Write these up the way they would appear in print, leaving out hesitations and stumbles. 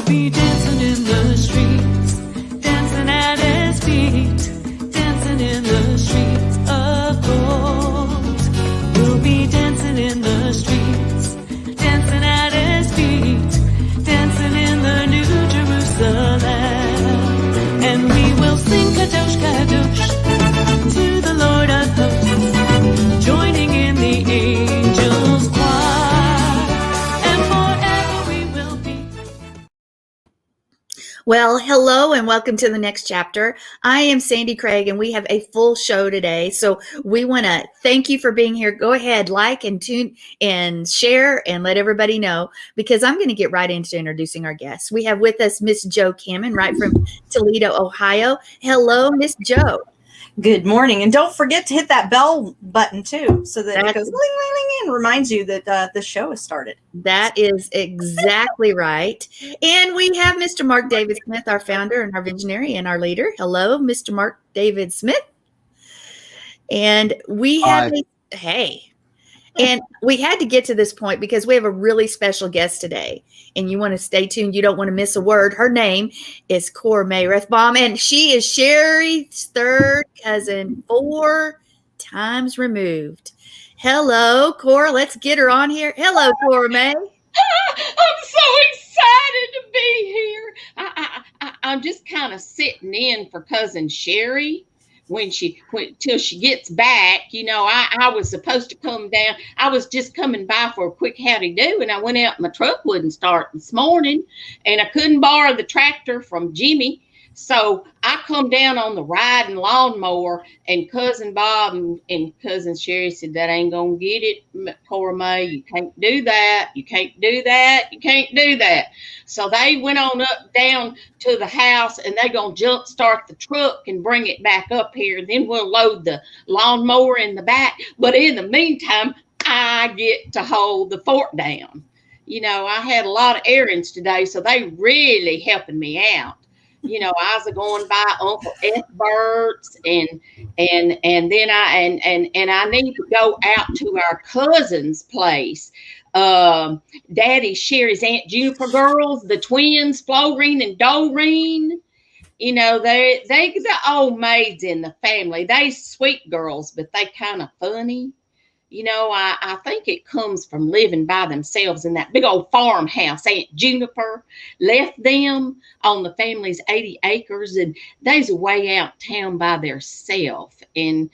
be dancing in the streets, dancing at his feet, dancing in the streets of gold. We'll be dancing in the streets, dancing at his feet, dancing in the New Jerusalem. And we will sing Kadosh, Kadosh to the Lord of hosts, joining in the angels' choir, and forever we will be. Well, hello and welcome to the next chapter. I am Sandi Craig and we have a full show today. So we want to thank you for being here. Go ahead, like and tune and share and let everybody know, because I'm going to get right into introducing our guests. We have with us Miss Jo Cameron right from Toledo, Ohio. Hello, Miss Jo. Good morning. And don't forget to hit that bell button too, so that it goes ling, ling, ling, and reminds you that the show has started. That is exactly right. And we have Mr. Mark David Smith, our founder and our visionary and our leader. Hello, Mr. Mark David Smith. And we have, and we had to get to this point because we have a really special guest today. And you want to stay tuned. You don't want to miss a word. Her name is Cora May-Rethbaum, and she is Sherry's third cousin, 4 times removed. Hello, Cora. Let's get her on here. Hello, Cora May. I'm so excited to be here. I'm just kind of sitting in for cousin Sherry till she gets back. You know, I was supposed to come down. I was just coming by for a quick howdy do, and I went out. My truck wouldn't start this morning, and I couldn't borrow the tractor from Jimmy. So I come down on the riding lawnmower, and cousin Bob and cousin Sherry said, "That ain't gonna get it, Cora May. You can't do that. You can't do that. You can't do that." So they went on up down to the house, and they gonna jump start the truck and bring it back up here. Then we'll load the lawnmower in the back. But in the meantime, I get to hold the fort down. You know, I had a lot of errands today, so they really helping me out. You know, I was going by Uncle Bert's, and then I need to go out to our cousin's place. Daddy Sherry's Aunt Juniper girls, the twins, Florine and Doreen. You know, they the old maids in the family. They sweet girls, but they kind of funny. You know, I think it comes from living by themselves in that big old farmhouse. Aunt Juniper left them on the family's 80 acres, and they's way out town by theirself. And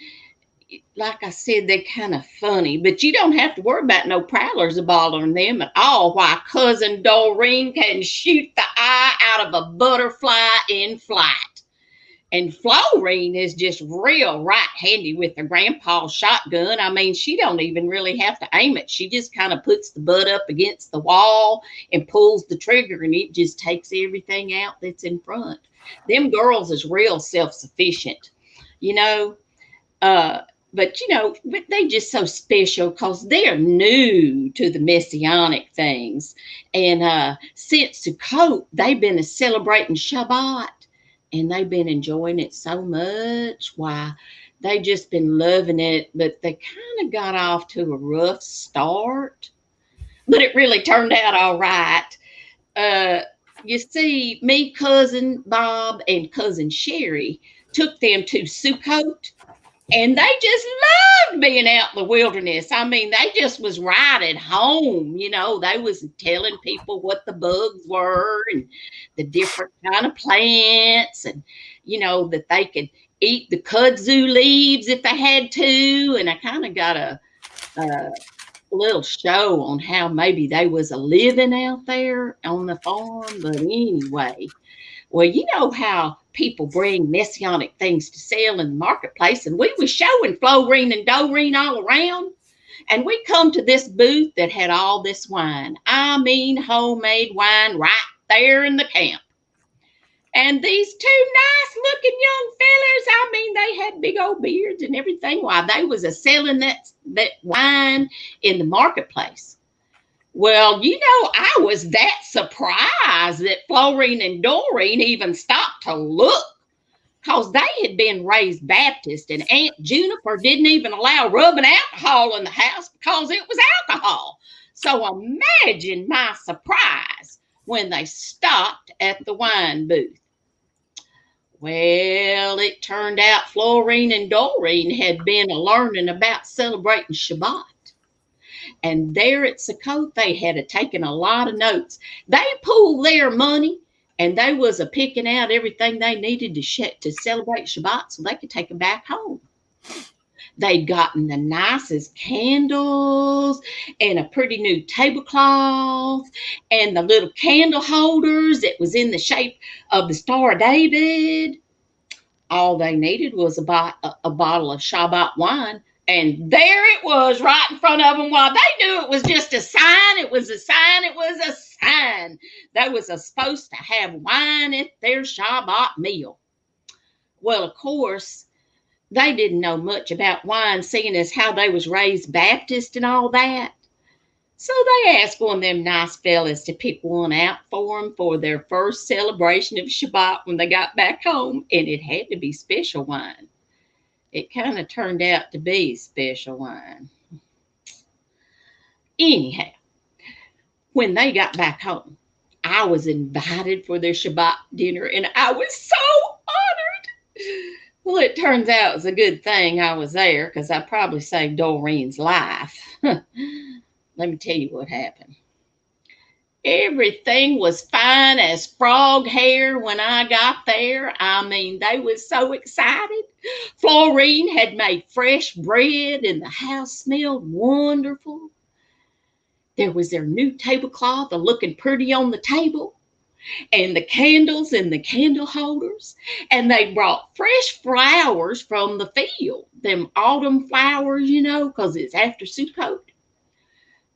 like I said, they're kind of funny, but you don't have to worry about no prowlers bothering them at all. Why, cousin Doreen can shoot the eye out of a butterfly in flight. And Florine is just real right-handy with her grandpa's shotgun. I mean, she don't even really have to aim it. She just kind of puts the butt up against the wall and pulls the trigger, and it just takes everything out that's in front. Them girls is real self-sufficient, you know. But, you know, they just so special because they're new to the messianic things. And since Sukkot, they've been celebrating Shabbat. And they've been enjoying it so much. Why, they just been loving it, but they kind of got off to a rough start. But it really turned out all right. You see, me, cousin Bob, and cousin Sherry took them to Sukkot, and they just loved being out in the wilderness. I mean, they just was right at home. You know, they was telling people what the bugs were and the different kind of plants, and, you know, that they could eat the kudzu leaves if they had to. And I kind of got a little show on how maybe they was a living out there on the farm. But anyway, well, you know how people bring messianic things to sell in the marketplace, and we was showing Florine and Doreen all around, and we come to this booth that had all this wine. I mean, homemade wine right there in the camp. And these two nice looking young fellers, I mean, they had big old beards and everything while they was selling that wine in the marketplace. Well, you know, I was that surprised that Florine and Doreen even stopped to look, because they had been raised Baptist, and Aunt Juniper didn't even allow rubbing alcohol in the house because it was alcohol. So imagine my surprise when they stopped at the wine booth. Well, it turned out Florine and Doreen had been learning about celebrating Shabbat. And there at Sukkot, they had taken a lot of notes. They pooled their money, and they was picking out everything they needed to celebrate Shabbat so they could take them back home. They'd gotten the nicest candles and a pretty new tablecloth and the little candle holders that was in the shape of the Star of David. All they needed was a bottle of Shabbat wine. And there it was right in front of them. While they knew it was just a sign, it was a sign, it was a sign. They was supposed to have wine at their Shabbat meal. Well, of course, they didn't know much about wine, seeing as how they was raised Baptist and all that. So they asked one of them nice fellas to pick one out for them for their first celebration of Shabbat when they got back home, and it had to be special wine. It kind of turned out to be special wine. Anyhow, when they got back home, I was invited for their Shabbat dinner, and I was so honored. Well, it turns out it was a good thing I was there, because I probably saved Doreen's life. Let me tell you what happened. Everything was fine as frog hair when I got there. I mean, they was so excited. Florine had made fresh bread, and the house smelled wonderful. There was their new tablecloth looking pretty on the table, and the candles and the candle holders, and they brought fresh flowers from the field, them autumn flowers, you know, because it's after Sukkot.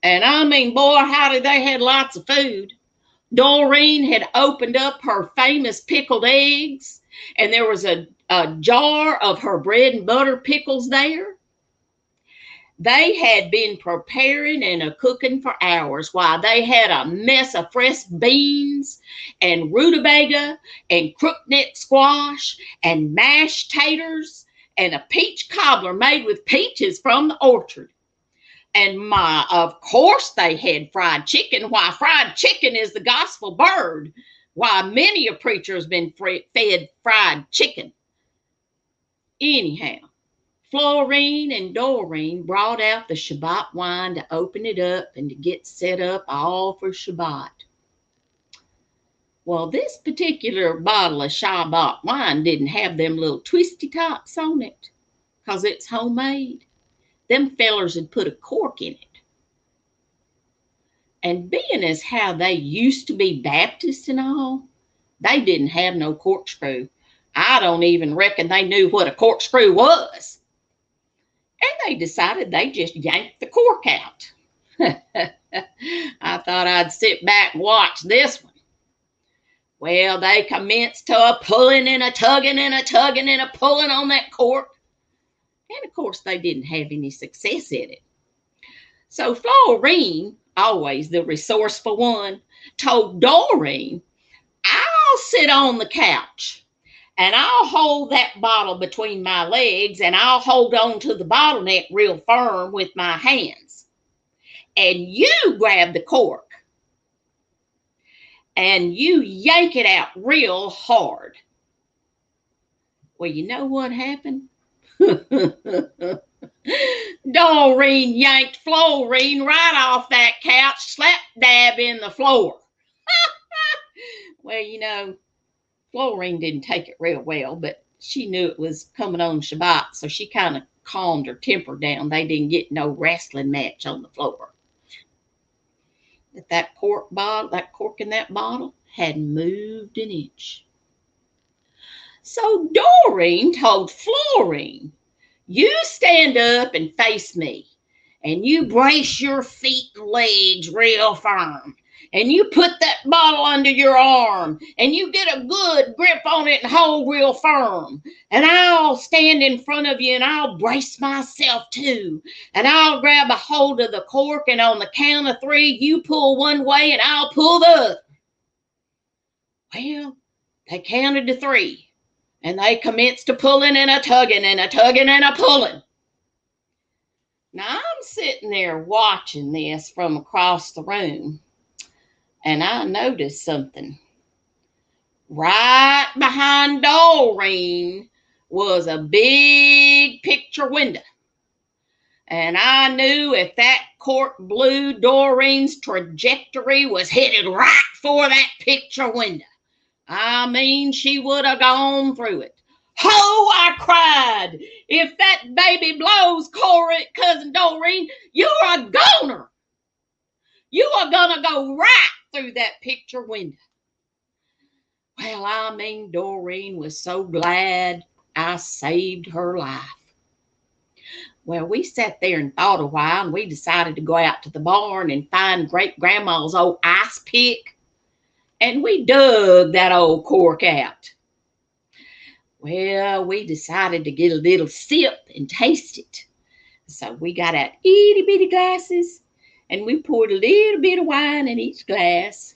And I mean, boy, howdy, they had lots of food. Doreen had opened up her famous pickled eggs, and there was a jar of her bread and butter pickles there. They had been preparing and cooking for hours while they had a mess of fresh beans and rutabaga and crookneck squash and mashed taters and a peach cobbler made with peaches from the orchard. And of course they had fried chicken. Why, fried chicken is the gospel bird. Why, many a preacher has been fed fried chicken. Anyhow, Florine and Doreen brought out the Shabbat wine to open it up and to get set up all for Shabbat. Well, this particular bottle of Shabbat wine didn't have them little twisty tops on it because it's homemade. Them fellers had put a cork in it. And being as how they used to be Baptist and all, they didn't have no corkscrew. I don't even reckon they knew what a corkscrew was. And they decided they just yanked the cork out. I thought I'd sit back and watch this one. Well, they commenced to a pulling and a tugging and a tugging and a pulling on that cork. And, of course, they didn't have any success in it. So Florine, always the resourceful one, told Doreen, I'll sit on the couch and I'll hold that bottle between my legs and I'll hold on to the bottleneck real firm with my hands. And you grab the cork and you yank it out real hard. Well, you know what happened? Doreen yanked Florine right off that couch, slap dab in the floor. Well, you know, Florine didn't take it real well, but she knew it was coming on Shabbat, so she kind of calmed her temper down. They didn't get no wrestling match on the floor. But that cork in that bottle hadn't moved an inch. So Doreen told Florine, you stand up and face me, and you brace your feet and legs real firm, and you put that bottle under your arm, and you get a good grip on it and hold real firm, and I'll stand in front of you, and I'll brace myself too, and I'll grab a hold of the cork, and on the count of 3, you pull one way, and I'll pull the other. Well, they counted to 3. And they commenced to pulling and a tugging and a tugging and a pulling. Now, I'm sitting there watching this from across the room. and I noticed something. Right behind Doreen was a big picture window. And I knew if that court blew, Doreen's trajectory was headed right for that picture window. I mean, she would have gone through it. Ho, I cried. If that baby blows, cousin Doreen, you're a goner. You are going to go right through that picture window. Well, I mean, Doreen was so glad I saved her life. Well, we sat there and thought a while, and we decided to go out to the barn and find great-grandma's old ice pick. And we dug that old cork out. Well, we decided to get a little sip and taste it. So we got out itty-bitty glasses, and we poured a little bit of wine in each glass.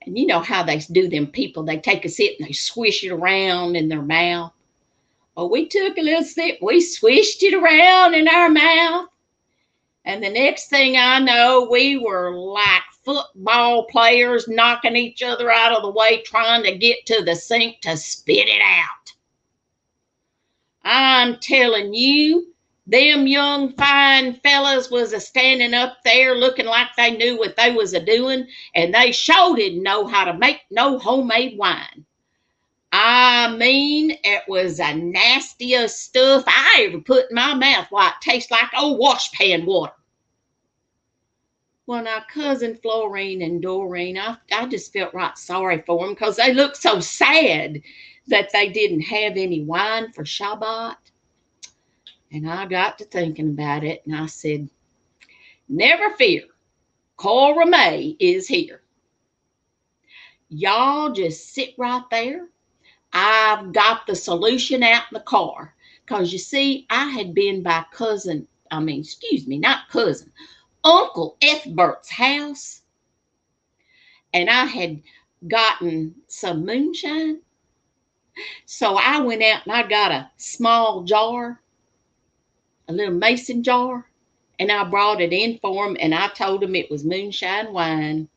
And you know how they do them people. They take a sip and they swish it around in their mouth. Well, we took a little sip. We swished it around in our mouth. And the next thing I know, we were like football players knocking each other out of the way, trying to get to the sink to spit it out. I'm telling you, them young fine fellas was a standing up there looking like they knew what they was a doing, and they sure didn't know how to make no homemade wine. I mean, it was the nastiest stuff I ever put in my mouth. Why, it tastes like old washpan water. Well, now, Cousin Florine and Doreen, I just felt right sorry for them because they looked so sad that they didn't have any wine for Shabbat. And I got to thinking about it, and I said, never fear, Cora May is here. Y'all just sit right there. I've got the solution out in the car. Because you see, I had been by Uncle Ethbert's house. And I had gotten some moonshine. So I went out and I got a small jar, a little mason jar, and I brought it in for him, and I told him it was moonshine wine.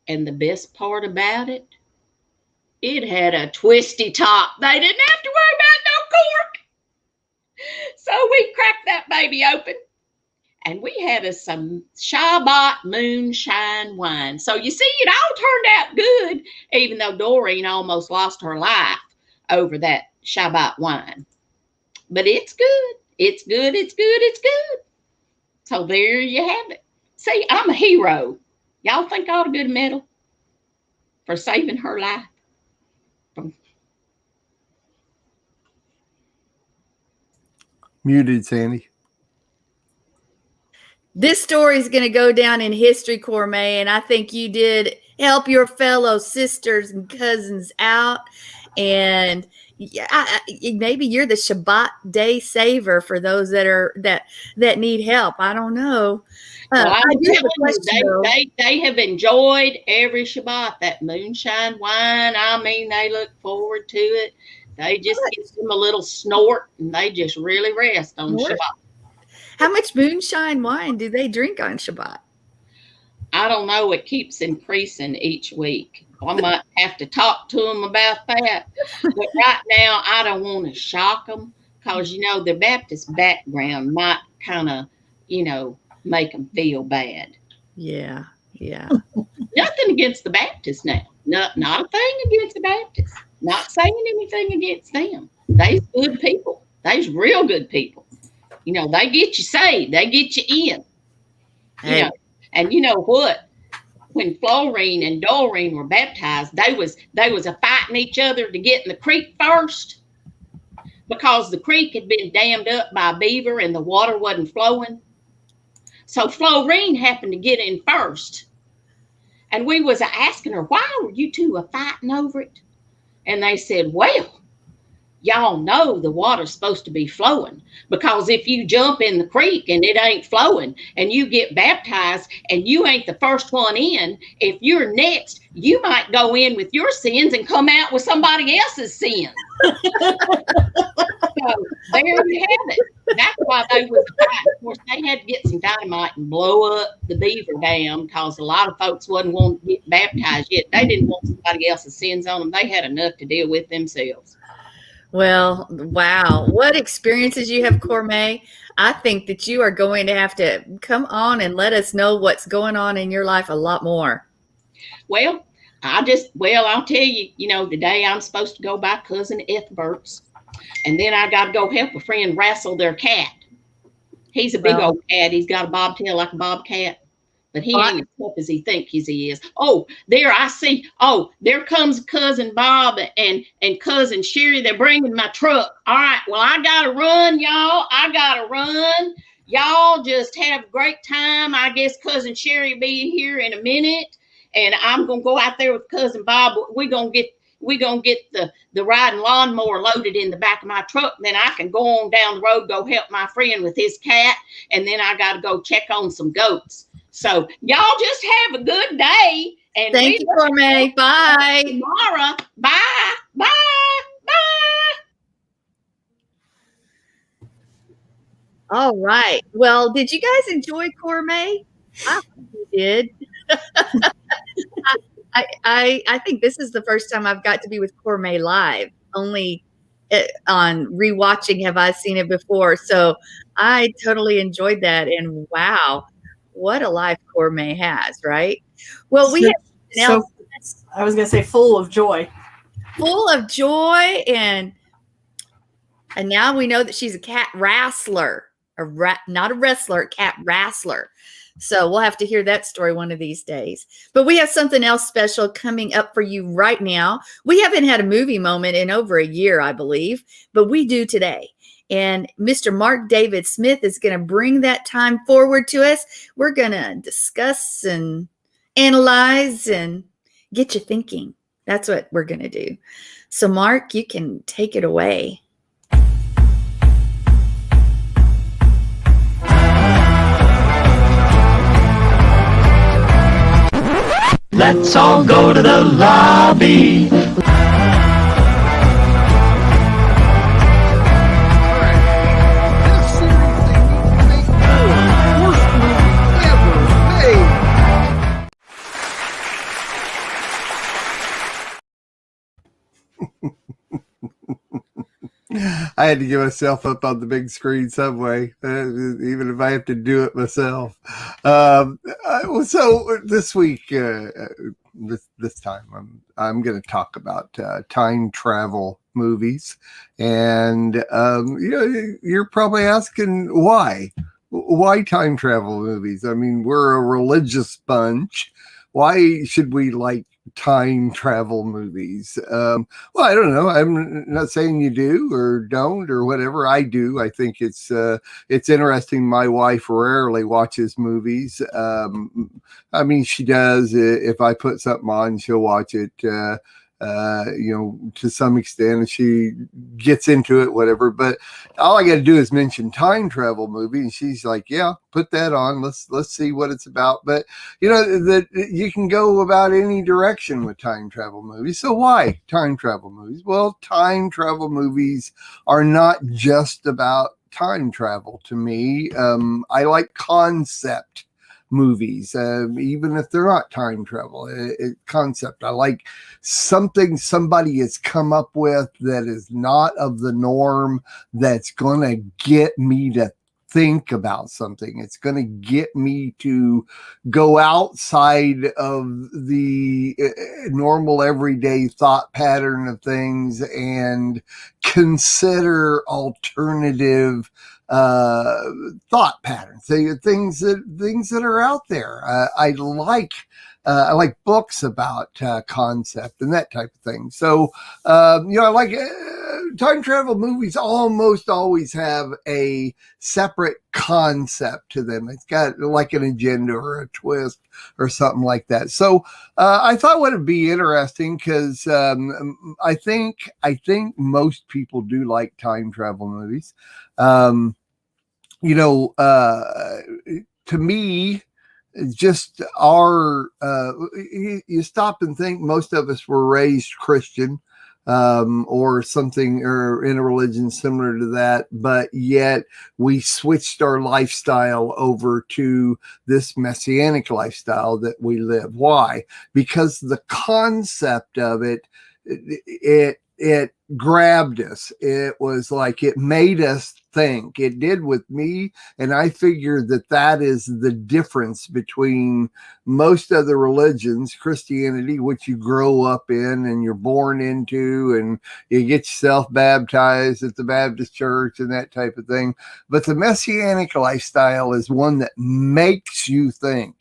And the best part about it, it had a twisty top. They didn't have to worry about no cork. So we cracked that baby open, and we had us some Shabbat moonshine wine. So you see, it all turned out good, even though Doreen almost lost her life over that Shabbat wine. But it's good. It's good. It's good. It's good. So there you have it. See, I'm a hero. Y'all think I ought to get a medal for saving her life? Muted, Sandy. This story is going to go down in history, Cormay, and I think you did help your fellow sisters and cousins out. And maybe you're the Shabbat day saver for those that need help. I don't know. Well, I do have a question, they have enjoyed every Shabbat, that moonshine wine. I mean, they look forward to it. They just give them a little snort, and they just really rest on Shabbat. How much moonshine wine do they drink on Shabbat? I don't know. It keeps increasing each week. I might have to talk to them about that. But right now, I don't want to shock them because, their Baptist background might kind of, make them feel bad. Yeah. Nothing against the Baptists now. Not a thing against the Baptists. Not saying anything against them. They's good people. They's real good people. They get you saved. They get you in. And you know what? When Florine and Doreen were baptized, they was a fighting each other to get in the creek first because the creek had been dammed up by a beaver and the water wasn't flowing. So Florine happened to get in first. And we was asking her, why were you two fighting over it? And they said, well, y'all know the water's supposed to be flowing, because if you jump in the creek and it ain't flowing and you get baptized and you ain't the first one in, if you're next, you might go in with your sins and come out with somebody else's sins. So there you have it. That's why they was fighting. Of course, they had to get some dynamite and blow up the beaver dam, because a lot of folks wasn't wanting to get baptized yet. They didn't want somebody else's sins on them. They had enough to deal with themselves. Well, wow. What experiences you have, Cormay. I think that you are going to have to come on and let us know what's going on in your life a lot more. Well, I'll tell you, today I'm supposed to go by Cousin Ethbert's, and then I got to go help a friend wrestle their cat. He's a big old cat. He's got a bobtail like a bobcat, but he ain't as tough as he thinks he is. Oh, there I see. Oh, there comes Cousin Bob and Cousin Sherry. They're bringing my truck. All right, well, I got to run, y'all. I got to run. Y'all just have a great time. I guess Cousin Sherry will be here in a minute, and I'm going to go out there with Cousin Bob. We're going to get the riding lawnmower loaded in the back of my truck. Then I can go on down the road, go help my friend with his cat. And then I got to go check on some goats. So y'all just have a good day. And thank you, Cormay. Bye. Tomorrow. Bye. Bye. Bye. All right. Well, did you guys enjoy Cormay? I hope you did. I think this is the first time I've got to be with Cormay live. Only on rewatching have I seen it before. So I totally enjoyed that. And wow, what a life Cormay has, right? Well, we have I was going to say full of joy. Full of joy. And now we know that she's a cat wrestler. Not a wrestler, a cat wrestler. So we'll have to hear that story one of these days. But we have something else special coming up for you right now. We haven't had a movie moment in over a year, I believe, but we do today. And Mr. Mark David Smith is going to bring that time forward to us. We're going to discuss and analyze and get you thinking. That's what we're going to do. So Mark, you can take it away. Let's all go to the lobby. I had to give myself up on the big screen some way, even if I have to do it myself. So this week, this time, I'm going to talk about time travel movies, and you're probably asking why time travel movies. I mean, we're a religious bunch. Why should we like time travel movies? Well, I don't know. I'm not saying you do or don't or whatever. I do. I think it's interesting. My wife rarely watches movies. I mean, she does. If I put something on, she'll watch it. To some extent, and she gets into it, whatever. But all I got to do is mention time travel movie, and she's like, "Yeah, put that on. Let's see what it's about." But that you can go about any direction with time travel movies. So why time travel movies? Well, time travel movies are not just about time travel. To me, I like concept movies, even if they're not time travel. Concept. I like something somebody has come up with that is not of the norm, that's going to get me to think about something. It's going to get me to go outside of the normal everyday thought pattern of things and consider alternative thought patterns, things that are out there. I like books about concept and that type of thing. So I like time travel movies almost always have a separate concept to them. It's got like an agenda or a twist or something like that. So I thought would be interesting because I think most people do like time travel movies. To me, just you stop and think most of us were raised Christian, or something, or in a religion similar to that, but yet we switched our lifestyle over to this messianic lifestyle that we live. Why? Because the concept of it grabbed us. It was like it made us think. It did with me, and I figure that is the difference between most other religions. Christianity, which you grow up in and you're born into, and you get yourself baptized at the Baptist church and that type of thing. But the messianic lifestyle is one that makes you think.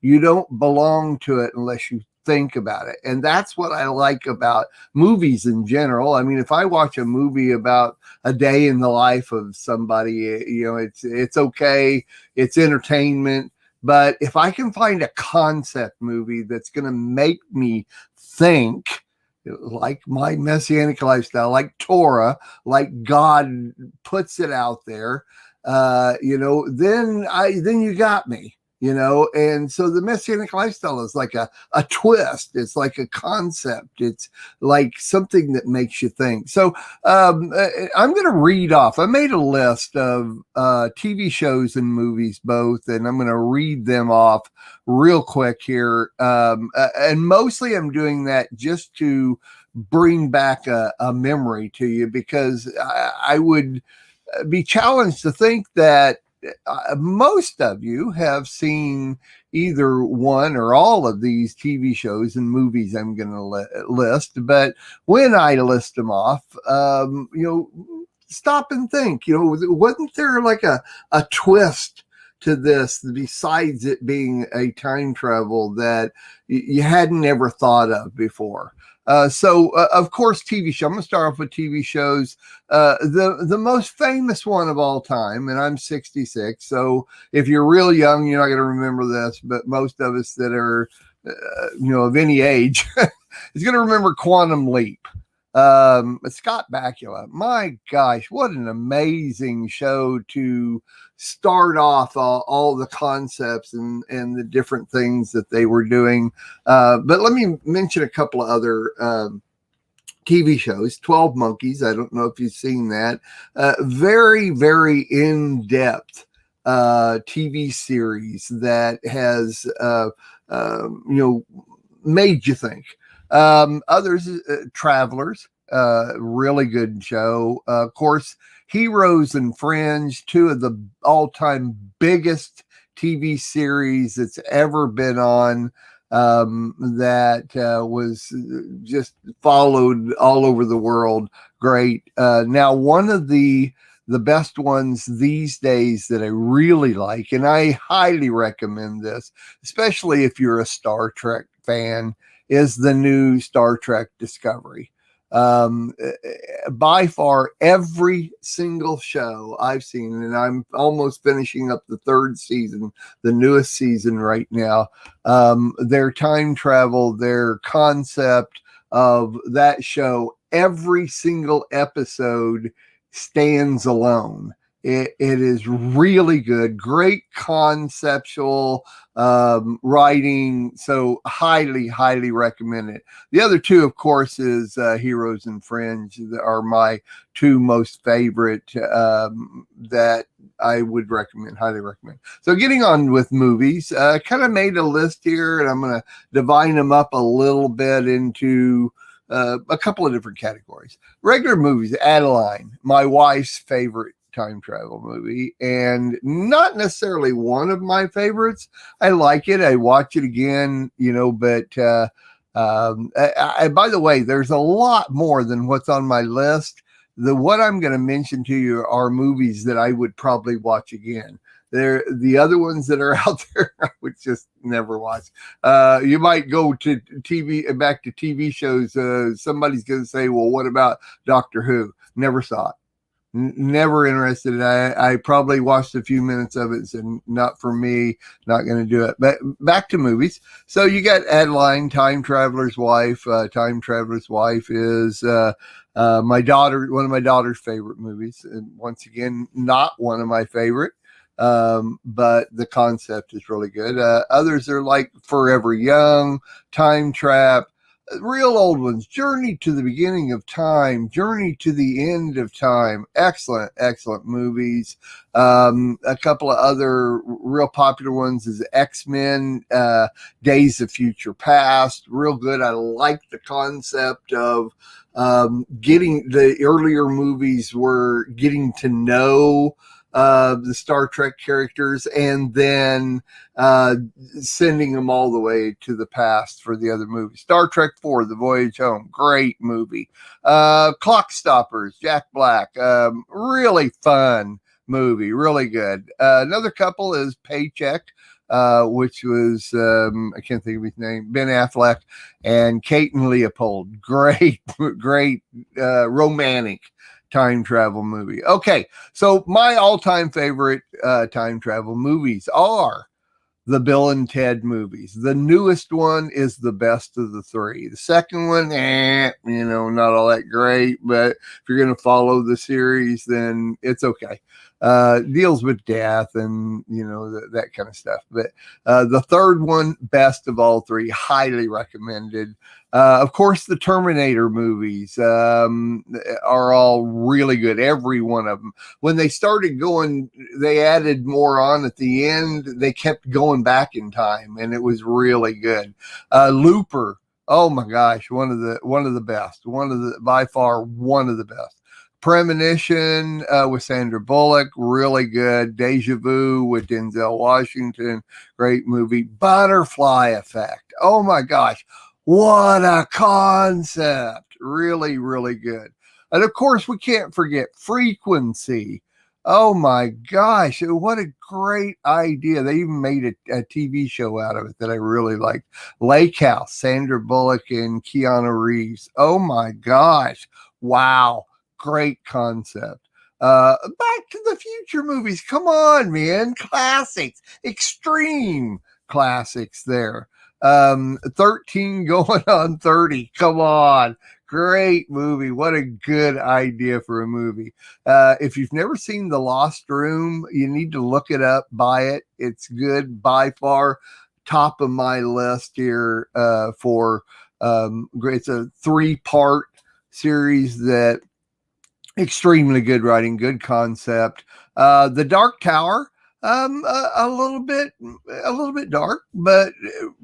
You don't belong to it unless you think about it. And that's what I like about movies in general. I mean, if I watch a movie about a day in the life of somebody, it's okay. It's entertainment. But if I can find a concept movie that's going to make me think, like my messianic lifestyle, like Torah, like God puts it out there, then you got me. And so the messianic lifestyle is like a twist. It's like a concept. It's like something that makes you think. So I'm going to read off. I made a list of TV shows and movies both, and I'm going to read them off real quick here. And mostly I'm doing that just to bring back a memory to you, because I would be challenged to think that most of you have seen either one or all of these TV shows and movies I'm going to list. But when I list them off, stop and think, wasn't there like a twist to this besides it being a time travel that you hadn't ever thought of before? Of course, TV show. I'm going to start off with TV shows. The most famous one of all time, and I'm 66. So if you're real young, you're not going to remember this, but most of us that are, of any age is going to remember Quantum Leap. Scott Bakula. My gosh, what an amazing show to start off all the concepts and the different things that they were doing. But let me mention a couple of other TV shows. 12 Monkeys. I don't know if you've seen that. Very, very in-depth TV series that has, made you think. Others, Travelers, really good show. Of course, Heroes and Friends, two of the all-time biggest TV series that's ever been on, that was just followed all over the world. Great. Now, one of the best ones these days that I really like, and I highly recommend this, especially if you're a Star Trek fan, is the new Star Trek Discovery. By far, every single show I've seen, and I'm almost finishing up the third season, the newest season right now, their time travel, their concept of that show, every single episode stands alone. It is really good, great conceptual writing. So highly, highly recommend it. The other two, of course, is Heroes and Friends, that are my two most favorite that I would recommend, highly recommend. So getting on with movies, kind of made a list here, and I'm going to divide them up a little bit into a couple of different categories. Regular movies, Adeline, my wife's favorite time travel movie, and not necessarily one of my favorites. I like it. I watch it again, but by the way, there's a lot more than what's on my list. What I'm going to mention to you are movies that I would probably watch again. The other ones that are out there, I would just never watch. You might go to back to TV shows. Somebody's going to say, well, what about Doctor Who? Never saw it. Never interested in it. I probably watched a few minutes of it and said, not for me, not going to do it. But back to movies. So you got Adeline, Time Traveler's Wife. Time Traveler's Wife is my daughter, one of my daughter's favorite movies. And once again, not one of my favorite. But the concept is really good. Others are like Forever Young, Time Trap. Real old ones, Journey to the Beginning of Time, Journey to the End of Time. Excellent movies. A couple of other real popular ones is X-Men, Days of Future Past. Real good. I like the concept of getting the earlier movies were getting to know the Star Trek characters and then sending them all the way to the past for the other movies. Star Trek 4, The Voyage Home, great movie. Clock Stoppers, Jack Black, really fun movie, really good. Another couple is Paycheck, which was, I can't think of his name, Ben Affleck and Kate and Leopold. Great romantic time travel movie. Okay, so my all-time favorite time travel movies are the Bill and Ted movies. The newest one is the best of the three. The second one, not all that great, but if you're going to follow the series, then it's okay. Deals with death and, that kind of stuff. But the third one, best of all three, highly recommended. Of course, the Terminator movies are all really good. Every one of them. When they started going, they added more on at the end. They kept going back in time, and it was really good. Looper. Oh my gosh, one of the best. By far one of the best. Premonition with Sandra Bullock, really good. Deja Vu with Denzel Washington, great movie. Butterfly Effect. Oh my gosh. What a concept. Really, really good. And of course, we can't forget Frequency. Oh my gosh. What a great idea. They even made a TV show out of it that I really liked. Lake House, Sandra Bullock and Keanu Reeves. Oh my gosh. Wow. Great concept. Back to the Future movies. Come on, man. Classics. Extreme classics there. 13 going on 30. Come on. Great movie. What a good idea for a movie. If you've never seen The Lost Room, you need to look it up, buy it. It's good. By far top of my list here for it's a 3-part series that extremely good writing, good concept. The Dark Tower, a little bit dark, but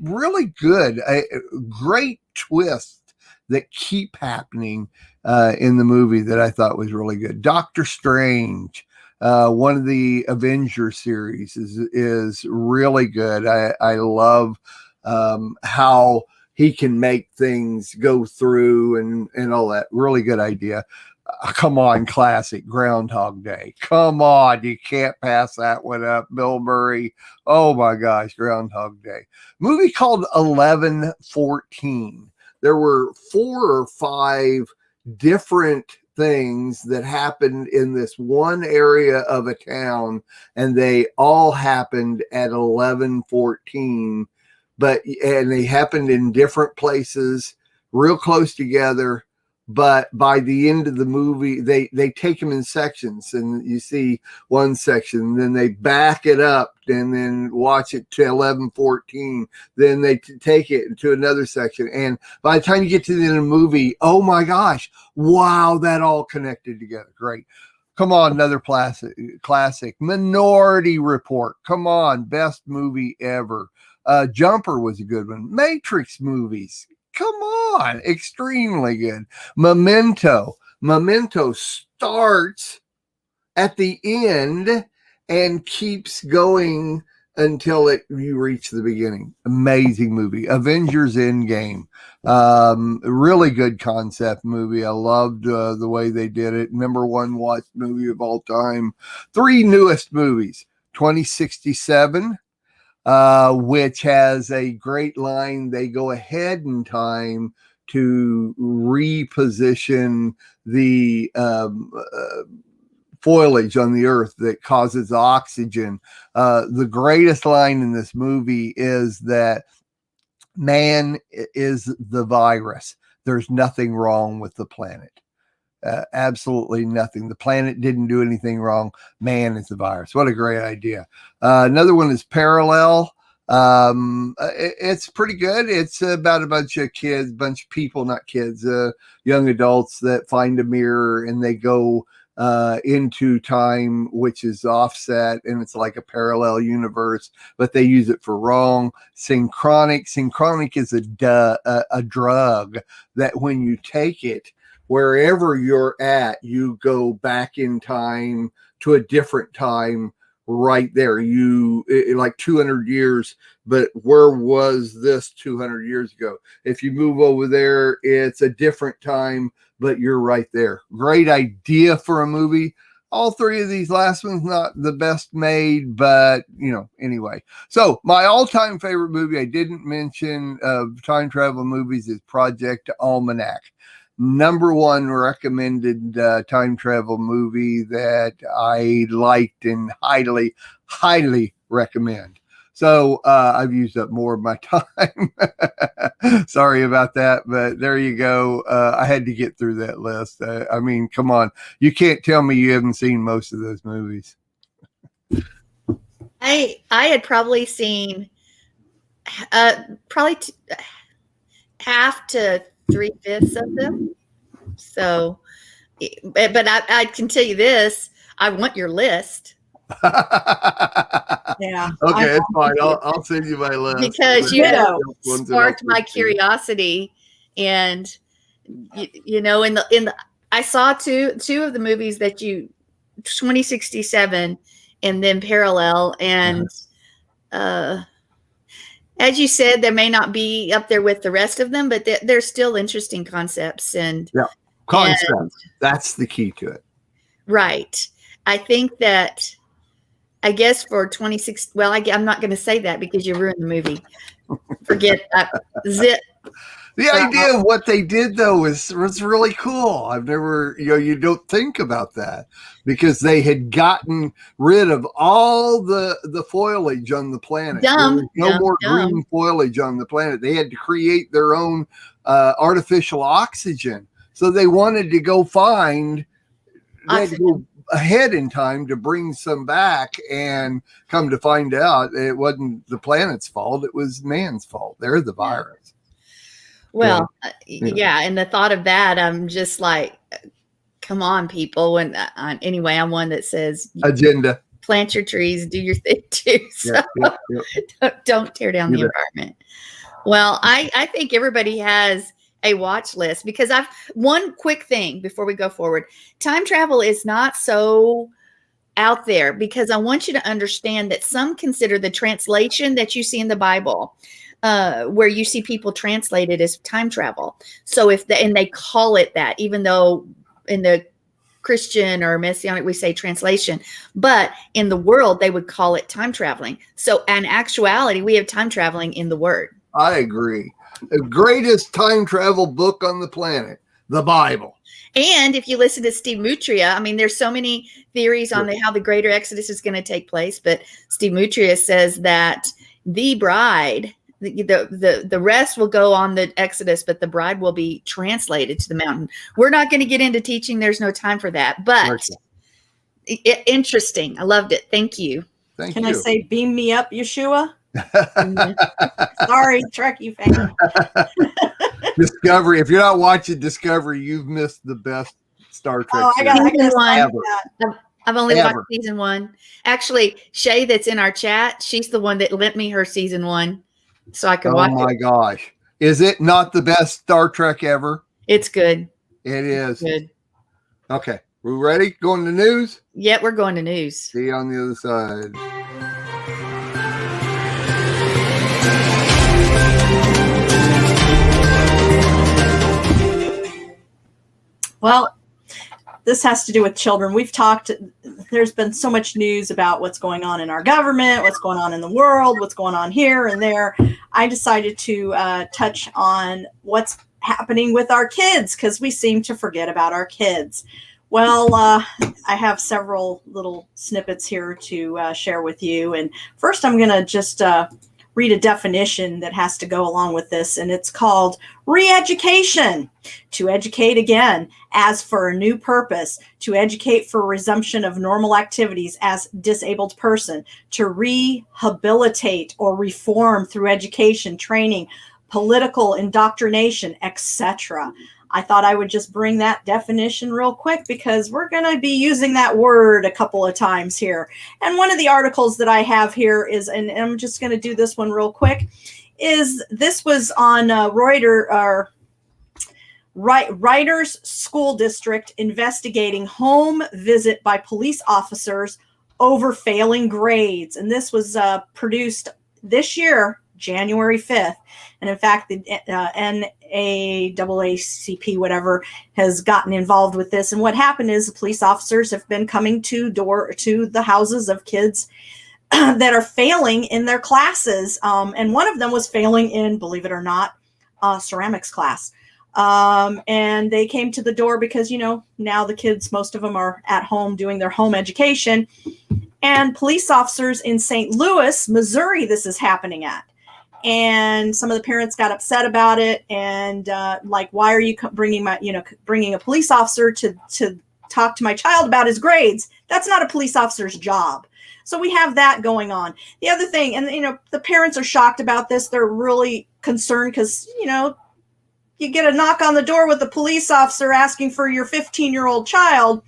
really good. A great twist that keep happening in the movie that I thought was really good. Doctor Strange, one of the Avengers series is really good. I love how he can make things go through and all that. Really good idea. Come on, classic Groundhog Day. Come on, you can't pass that one up. Bill Murray. Oh my gosh, Groundhog Day. Movie called 11-14. There were 4 or 5 different things that happened in this one area of a town, and they all happened at 11-14. And they happened in different places, real close together. But by the end of the movie, they take them in sections, and you see one section, and then they back it up and then watch it to 11-14. Then they take it to another section. And by the time you get to the end of the movie, oh my gosh, wow, that all connected together. Great. Come on, another classic. Minority Report. Come on, best movie ever. Jumper was a good one. Matrix movies. Come on, extremely good. Memento starts at the end and keeps going until you reach the beginning. Amazing movie. Avengers Endgame. Really good concept movie. I loved the way they did it. #1 watched movie of all time. 3 newest movies. 2067, which has a great line. They go ahead in time to reposition the foliage on the earth that causes oxygen. The greatest line in this movie is that man is the virus. There's nothing wrong with the planet. Absolutely nothing. The planet didn't do anything wrong. Man is the virus. What a great idea. Another one is Parallel. It's pretty good. It's about a bunch of people, not kids, young adults that find a mirror and they go into time, which is offset, and it's like a parallel universe, but they use it for wrong. Synchronic is a drug that when you take it, wherever you're at, you go back in time to a different time right there. Like 200 years, but where was this 200 years ago? If you move over there, it's a different time, but you're right there. Great idea for a movie. All three of these last ones, not the best made, but anyway. So my all-time favorite movie I didn't mention of time travel movies is Project Almanac. Number one recommended time travel movie that I liked and highly, highly recommend. So I've used up more of my time. Sorry about that, but there you go. I had to get through that list. I mean, come on. You can't tell me you haven't seen most of those movies. I had probably seen half to 3/5 of them. So, but I can tell you this, I want your list. Yeah. Okay, it's fine. I'll send you my list. Because sparked my curiosity. And in the I saw two of the movies that 2067 and then Parallel. And as you said, there may not be up there with the rest of them, but they're still interesting concepts. And that's the key to it. Right. I think that, I guess for 26, well, I'm not going to say that because you ruined the movie. Forget zip. The idea of what they did, though, was really cool. I've never, you don't think about that because they had gotten rid of all the foliage on the planet. No more green foliage on the planet. They had to create their own artificial oxygen. So they wanted to go find, they had to go ahead in time to bring some back, and come to find out it wasn't the planet's fault. It was man's fault. They're the virus. Well, yeah. And the thought of that, I'm just like, come on, people. And anyway, I'm one that says agenda. Plant your trees, do your thing too. So don't tear down the environment. Well, I think everybody has a watch list because one quick thing before we go forward. Time travel is not so out there because I want you to understand that some consider the translation that you see in the Bible, where you see people translate it as time travel. So and they call it that, even though in the Christian or Messianic, we say translation, but in the world, they would call it time traveling. So in actuality, we have time traveling in the word. I agree. The greatest time travel book on the planet, the Bible. And if you listen to Steve Mutria, I mean, there's so many theories on how the greater Exodus is going to take place, but Steve Mutria says that the bride, the rest will go on the Exodus, but the bride will be translated to the mountain. We're not going to get into teaching. There's no time for that, but interesting. I loved it. Thank you. Can I say, beam me up, Yeshua? Sorry, Trekkie fan. Discovery. If you're not watching Discovery, you've missed the best Star Trek. Oh, I got I've only watched season 1. Actually, Shay, that's in our chat, she's the one that lent me her season 1, so I could watch it. Oh my gosh! Is it not the best Star Trek ever? It's good. It is good. Okay, we ready? Going to news? Yeah, we're going to news. See you on the other side. Well, this has to do with children. There's been so much news about what's going on in our government, what's going on in the world, what's going on here and there. I decided to touch on what's happening with our kids, because we seem to forget about our kids. Well, I have several little snippets here to share with you. And first, I'm going to just read a definition that has to go along with this, and it's called re-education. To educate again, as for a new purpose, to educate for resumption of normal activities as disabled person, to rehabilitate or reform through education, training, political indoctrination, etc. I thought I would just bring that definition real quick, because we're going to be using that word a couple of times here. And one of the articles that I have here is, and I'm just going to do this one real quick, is this was on Writers School District investigating home visit by police officers over failing grades. And this was produced this year, January 5th. And in fact, the NAACP, whatever, has gotten involved with this. And what happened is the police officers have been coming to the houses of kids that are failing in their classes. And one of them was failing in, believe it or not, ceramics class. And they came to the door because, now the kids, most of them are at home doing their home education. And police officers in St. Louis, Missouri, this is happening at. And some of the parents got upset about it, and why are you bringing a police officer to talk to my child about his grades? That's not a police officer's job. So we have that going on. The other thing, and the parents are shocked about this. They're really concerned because you get a knock on the door with a police officer asking for your 15-year-old child.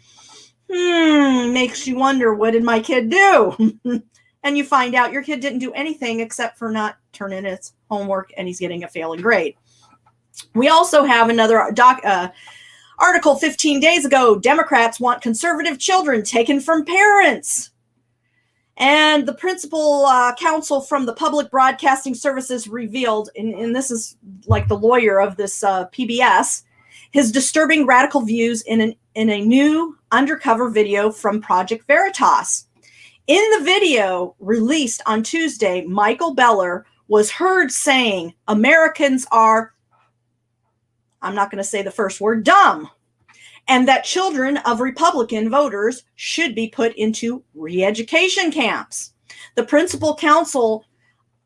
Makes you wonder, what did my kid do? And you find out your kid didn't do anything except for not turn in his homework, and he's getting a failing grade. We also have another article 15 days ago. Democrats want conservative children taken from parents. And the principal counsel from the Public Broadcasting Services revealed, and this is like the lawyer of this PBS, his disturbing radical views in a new undercover video from Project Veritas. In the video released on Tuesday, Michael Beller was heard saying Americans are, I'm not going to say the first word, dumb, and that children of Republican voters should be put into re-education camps. The principal counsel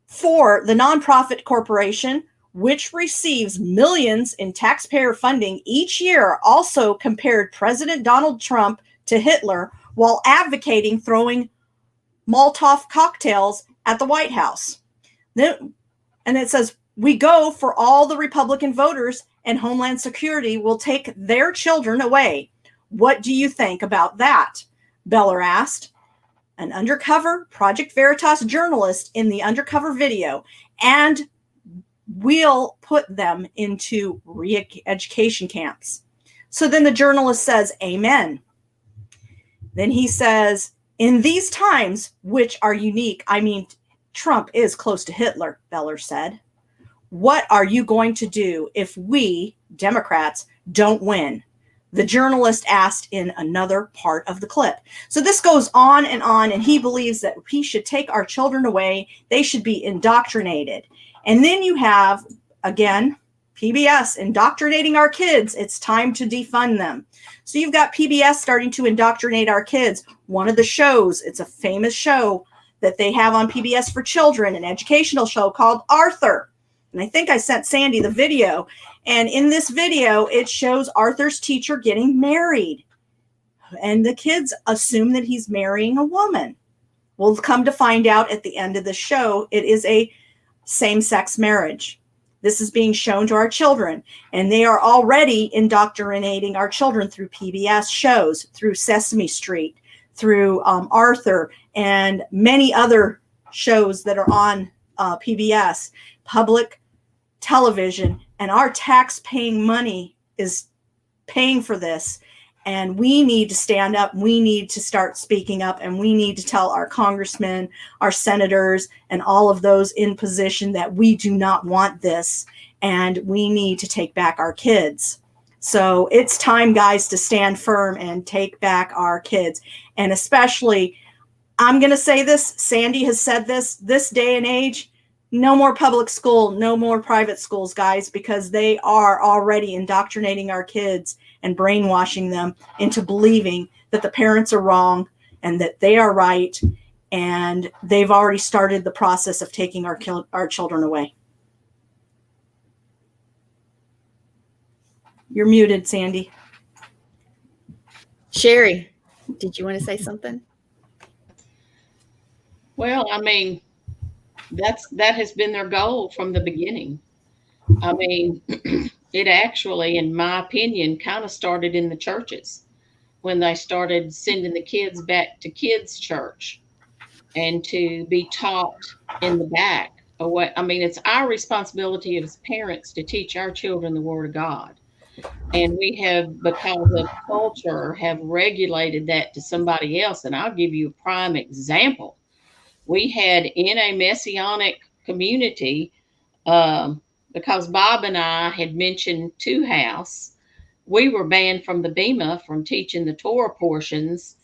for the nonprofit corporation, which receives millions in taxpayer funding each year, also compared President Donald Trump to Hitler while advocating throwing Molotov cocktails at the White House. And it says, we go for all the Republican voters, and Homeland Security will take their children away. What do you think about that? Beller asked. An undercover Project Veritas journalist in the undercover video, and we'll put them into re-education camps. So then the journalist says, amen. Then he says, in these times, which are unique, Trump is close to Hitler, Beller said. What are you going to do if we, Democrats, don't win? The journalist asked in another part of the clip. So this goes on, and he believes that he should take our children away. They should be indoctrinated. And then you have, again, PBS indoctrinating our kids. It's time to defund them. So you've got PBS starting to indoctrinate our kids. One of the shows, it's a famous show that they have on PBS for children, an educational show called Arthur. And I think I sent Sandy the video. And in this video, it shows Arthur's teacher getting married. And the kids assume that he's marrying a woman. We'll come to find out at the end of the show, it is a same-sex marriage. This is being shown to our children, and they are already indoctrinating our children through PBS shows, through Sesame Street, through Arthur, and many other shows that are on PBS, public television, and our tax-paying money is paying for this. And we need to stand up. We need to start speaking up, and we need to tell our congressmen, our senators, and all of those in position that we do not want this, and we need to take back our kids. So it's time, guys, to stand firm and take back our kids. And especially, I'm going to say this, Sandi has said this day and age, no more public school, no more private schools, guys, because they are already indoctrinating our kids and brainwashing them into believing that the parents are wrong and that they are right. And they've already started the process of taking our children away. You're muted, Sandi. Sherry, did you want to say something? Well, I mean, that has been their goal from the beginning. I mean, it actually, in my opinion, kind of started in the churches when they started sending the kids back to kids' church and to be taught in the back. I mean, it's our responsibility as parents to teach our children the Word of God. And we have, because of culture, have regulated that to somebody else. And I'll give you a prime example. We had in a Messianic community, because Bob and I had mentioned Two House, we were banned from the Bema from teaching the Torah portions,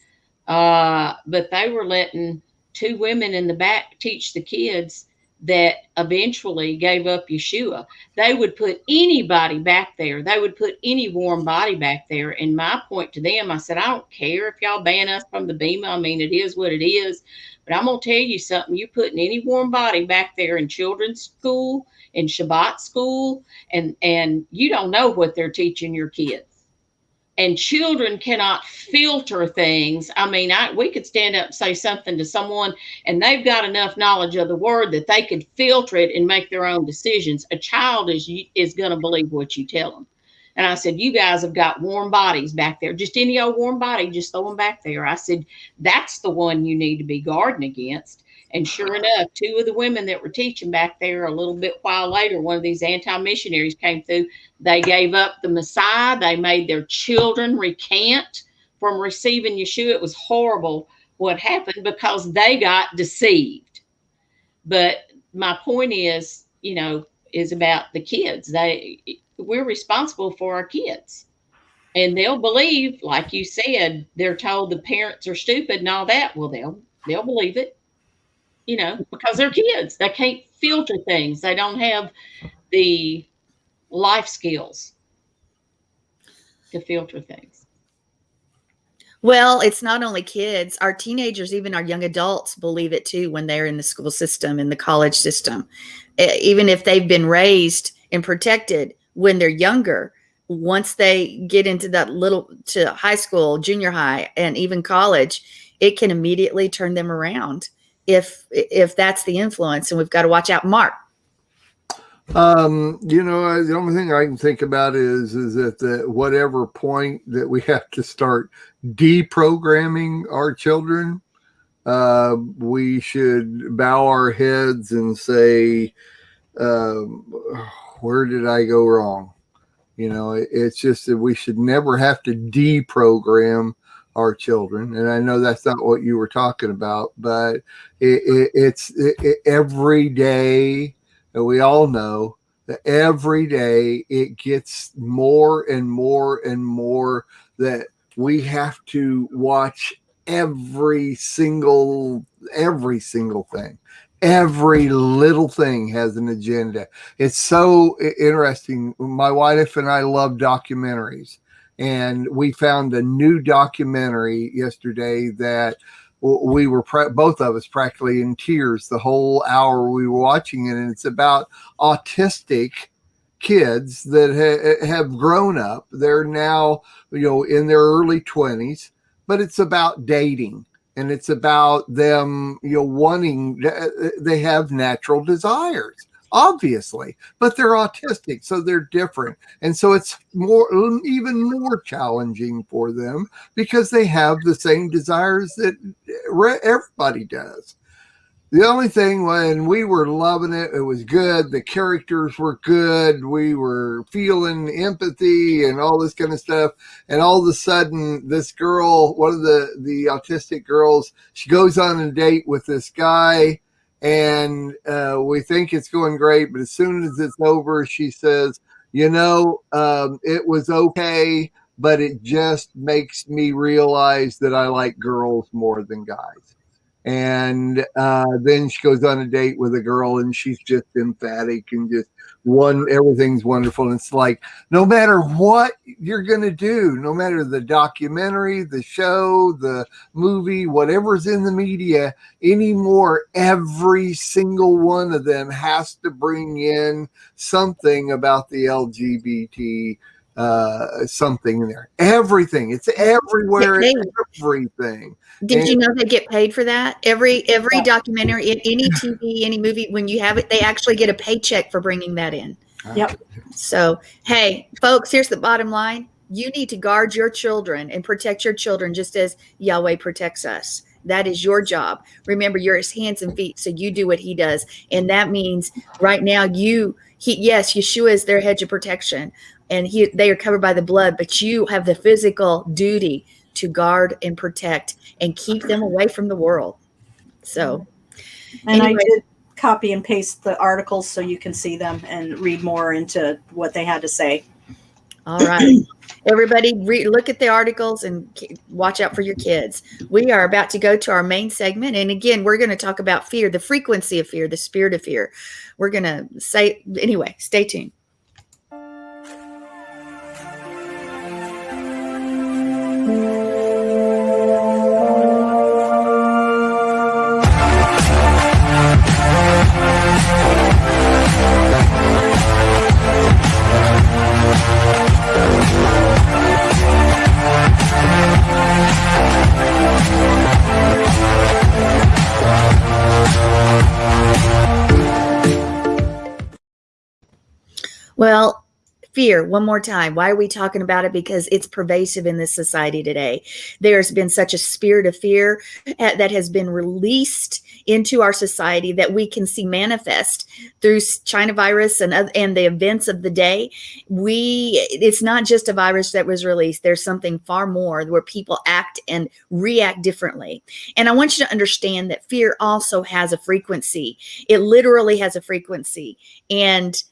but they were letting two women in the back teach the kids that eventually gave up Yeshua. They would put anybody back there. They would put any warm body back there. And my point to them, I said, I don't care if y'all ban us from the Bema. I mean, it is what it is. But I'm going to tell you something. You're putting any warm body back there in children's school, in Shabbat school, and you don't know what they're teaching your kids. And children cannot filter things. I mean, we could stand up and say something to someone, and they've got enough knowledge of the word that they could filter it and make their own decisions. A child is going to believe what you tell them. And I said, you guys have got warm bodies back there. Just any old warm body, just throw them back there. I said, that's the one you need to be guarding against. And sure enough, two of the women that were teaching back there, a little bit while later, one of these anti-missionaries came through. They gave up the Messiah. They made their children recant from receiving Yeshua. It was horrible what happened because they got deceived. But my point is, is about the kids. We're responsible for our kids. And they'll believe, like you said, they're told the parents are stupid and all that. Well, they'll believe it. Because they're kids. They can't filter things. They don't have the life skills to filter things. Well, it's not only kids. Our teenagers, even our young adults, believe it too when they're in the school system, in the college system. Even if they've been raised and protected when they're younger, once they get into to high school, junior high, and even college, it can immediately turn them around. If that's the influence, and we've got to watch out. Mark. The only thing I can think about is that at whatever point that we have to start deprogramming our children, we should bow our heads and say, where did I go wrong? It's just that we should never have to deprogram our children. And I know that's not what you were talking about, but it's every day, and we all know that every day it gets more and more and more that we have to watch every single thing. Every little thing has an agenda. It's so interesting. My wife and I love documentaries. And we found a new documentary yesterday that we were both of us practically in tears the whole hour we were watching it. And it's about autistic kids that have grown up. They're now, in their early 20s, but it's about dating. And it's about them, they have natural desires. Obviously, but they're autistic, so they're different. And so it's even more challenging for them because they have the same desires that everybody does. The only thing, when we were loving it, it was good. The characters were good. We were feeling empathy and all this kind of stuff. And all of a sudden, this girl, one of the autistic girls, she goes on a date with this guy. And we think it's going great, but as soon as it's over, she says, It was okay, but it just makes me realize that I like girls more than guys. And then she goes on a date with a girl, and she's just emphatic and just everything's wonderful. And it's like, no matter what you're going to do, no matter the documentary, the show, the movie, whatever's in the media anymore, every single one of them has to bring in something about the LGBT something in there. Everything. It's everywhere. Hey, Everything. did you know they get paid for that? Every documentary, in any TV, any movie, when you have it, they actually get a paycheck for bringing that in. Yep. So, hey, folks, here's the bottom line. You need to guard your children and protect your children just as Yahweh protects us. That is your job. Remember, you're his hands and feet, so you do what he does. And that means right now yes, Yeshua is their hedge of protection, and they are covered by the blood, but you have the physical duty to guard and protect and keep them away from the world. So, and anyway. I did copy and paste the articles so you can see them and read more into what they had to say. All right. Everybody look at the articles and watch out for your kids. We are about to go to our main segment. And again, we're going to talk about fear, the frequency of fear, the spirit of fear. We're going to say, anyway, stay tuned. Well, fear, one more time. Why are we talking about it? Because it's pervasive in this society today. There's been such a spirit of fear that has been released into our society that we can see manifest through China virus and the events of the day. It's not just a virus that was released. There's something far more where people act and react differently. And I want you to understand that fear also has a frequency. It literally has a frequency. And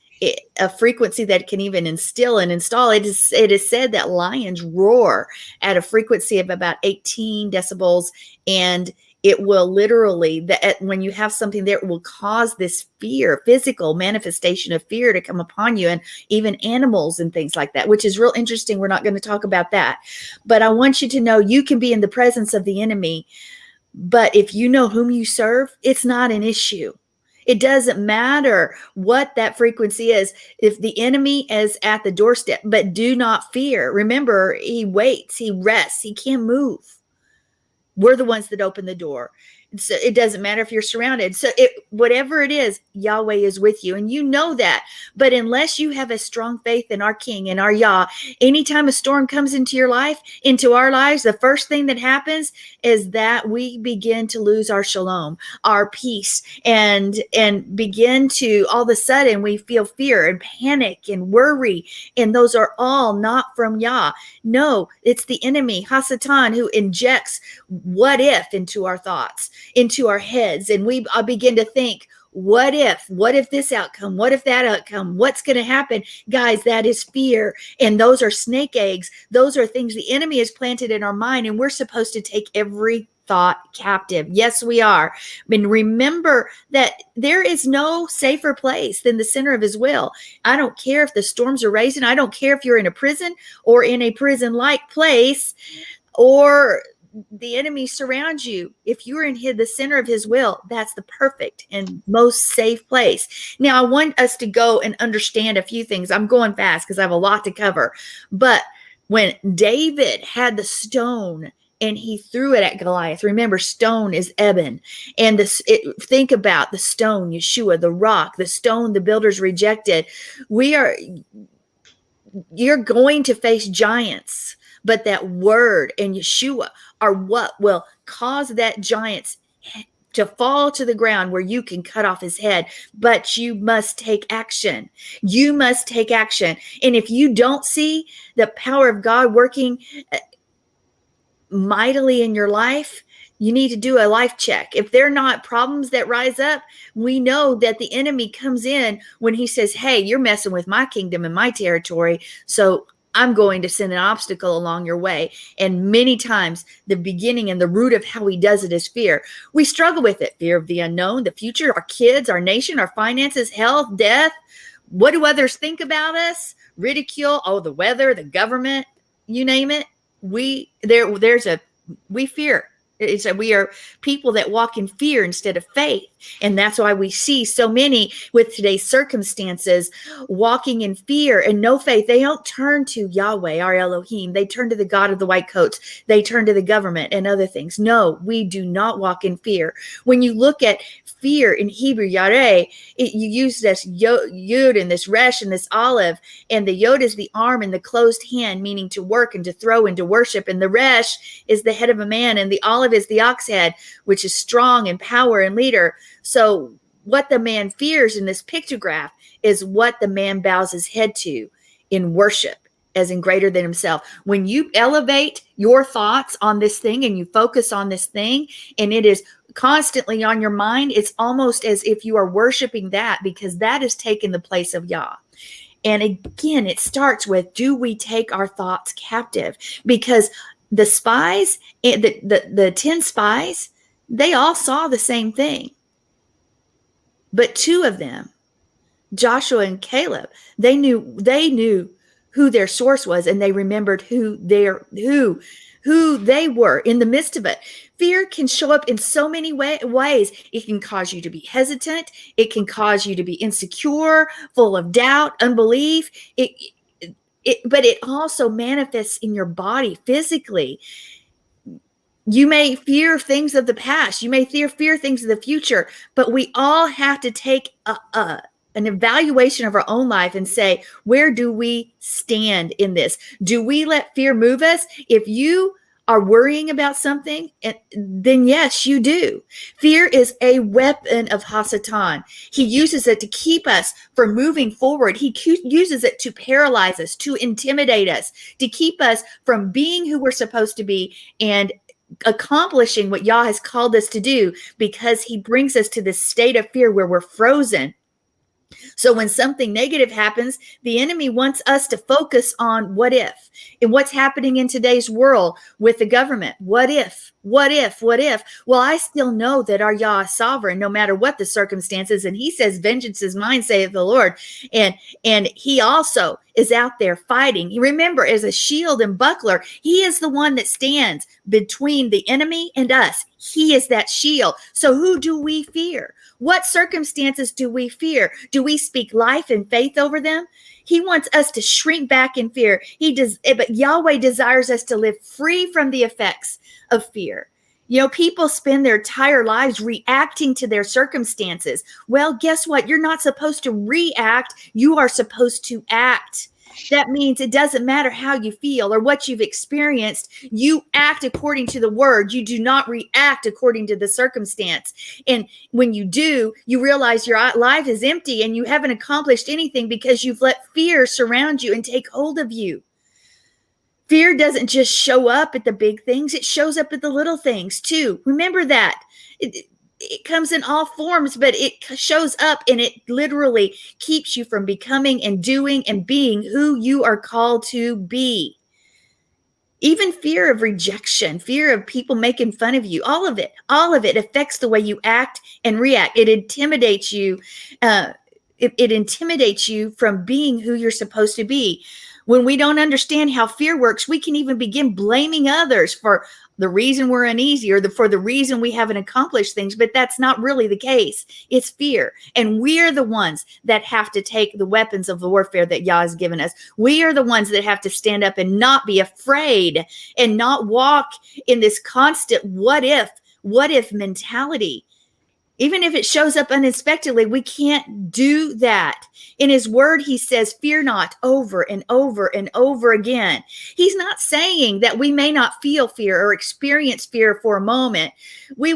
a frequency that can even instill and install. It is said that lions roar at a frequency of about 18 decibels, and it will literally, when you have something there, it will cause this fear, physical manifestation of fear to come upon you, and even animals and things like that, which is real interesting. We're not going to talk about that, but I want you to know you can be in the presence of the enemy, but if you know whom you serve, it's not an issue. It doesn't matter what that frequency is. If the enemy is at the doorstep, but do not fear. Remember, he waits, he rests, he can't move. We're the ones that open the door. So it doesn't matter if you're surrounded. So whatever it is, Yahweh is with you. And you know that. But unless you have a strong faith in our King and our Yah, anytime a storm comes into your life, into our lives, the first thing that happens is that we begin to lose our shalom, our peace, and begin to, all of a sudden, we feel fear and panic and worry. And those are all not from Yah. No, it's the enemy, Hasatan, who injects what if into our thoughts, into our heads. And I begin to think, what if this outcome, what if that outcome, what's going to happen? Guys, that is fear. And those are snake eggs. Those are things the enemy has planted in our mind. And we're supposed to take every thought captive. Yes, we are. And remember that there is no safer place than the center of his will. I don't care if the storms are raging. I don't care if you're in a prison or in a prison-like place, or the enemy surrounds you. If you're in the center of his will, that's the perfect and most safe place. Now, I want us to go and understand a few things. I'm going fast because I have a lot to cover. But when David had the stone and he threw it at Goliath, remember, stone is ebon. And think about the stone, Yeshua, the rock, the stone the builders rejected. You're going to face giants. But that word and Yeshua are what will cause that giant to fall to the ground where you can cut off his head. But you must take action. You must take action. And if you don't see the power of God working mightily in your life, You need to do a life check. If they're not problems that rise up, we know that the enemy comes in when he says, hey, you're messing with my kingdom and my territory. So I'm going to send an obstacle along your way. And many times the beginning and the root of how he does it is fear. We struggle with it. Fear of the unknown, the future, our kids, our nation, our finances, health, death. What do others think about us? Ridicule. Oh, the weather, the government, you name it. We fear. We are people that walk in fear instead of faith. And that's why we see so many with today's circumstances walking in fear and no faith. They don't turn to Yahweh, our Elohim. They turn to the God of the white coats. They turn to the government and other things. No, we do not walk in fear. When you look at fear in Hebrew, yareh, you use this yud and this resh and this olive. And the yod is the arm and the closed hand, meaning to work and to throw and to worship. And the resh is the head of a man. And the olive is the ox head, which is strong and power and leader. So what the man fears in this pictograph is what the man bows his head to in worship, as in greater than himself. When you elevate your thoughts on this thing and you focus on this thing and it is constantly on your mind, it's almost as if you are worshiping that, because that is taking the place of Yah. And again, it starts with, do we take our thoughts captive? Because the spies, the 10 spies, they all saw the same thing. But 2 of them, Joshua and Caleb, they knew who their source was, and they remembered who they were in the midst of it. Fear can show up in so many ways. It can cause you to be hesitant. It can cause you to be insecure, full of doubt, unbelief. But it also manifests in your body physically. You may fear things of the past. You may fear things of the future, but we all have to take an evaluation of our own life and say, where do we stand in this? Do we let fear move us? If you are worrying about something, then yes, you do. Fear is a weapon of Hasatan. He uses it to keep us from moving forward. He uses it to paralyze us, to intimidate us, to keep us from being who we're supposed to be and accomplishing what Yah has called us to do, because he brings us to this state of fear where we're frozen. So when something negative happens, the enemy wants us to focus on what if, and what's happening in today's world with the government. What if? Well, I still know that our Yah is sovereign no matter what the circumstances. And he says, vengeance is mine, saith the Lord. And he also is out there fighting. You remember, as a shield and buckler, he is the one that stands between the enemy and us. He is that shield. So who do we fear? What circumstances do we fear? Do we speak life and faith over them? He wants us to shrink back in fear. But Yahweh desires us to live free from the effects of fear. You know, people spend their entire lives reacting to their circumstances. Well, guess what? You're not supposed to react. You are supposed to act. That means it doesn't matter how you feel or what you've experienced. You act according to the word. You do not react according to the circumstance. And when you do, you realize your life is empty and you haven't accomplished anything because you've let fear surround you and take hold of you. Fear doesn't just show up at the big things. It shows up at the little things too. Remember that. It comes in all forms, but it shows up and it literally keeps you from becoming and doing and being who you are called to be. Even fear of rejection, fear of people making fun of you, all of it affects the way you act and react. It intimidates you. It intimidates you from being who you're supposed to be. When we don't understand how fear works, we can even begin blaming others for the reason we're uneasy or for the reason we haven't accomplished things, but that's not really the case. It's fear. And we're the ones that have to take the weapons of the warfare that Yah has given us. We are the ones that have to stand up and not be afraid and not walk in this constant what if mentality. Even if it shows up unexpectedly, we can't do that. In his word, he says, fear not, over and over and over again. He's not saying that we may not feel fear or experience fear for a moment. We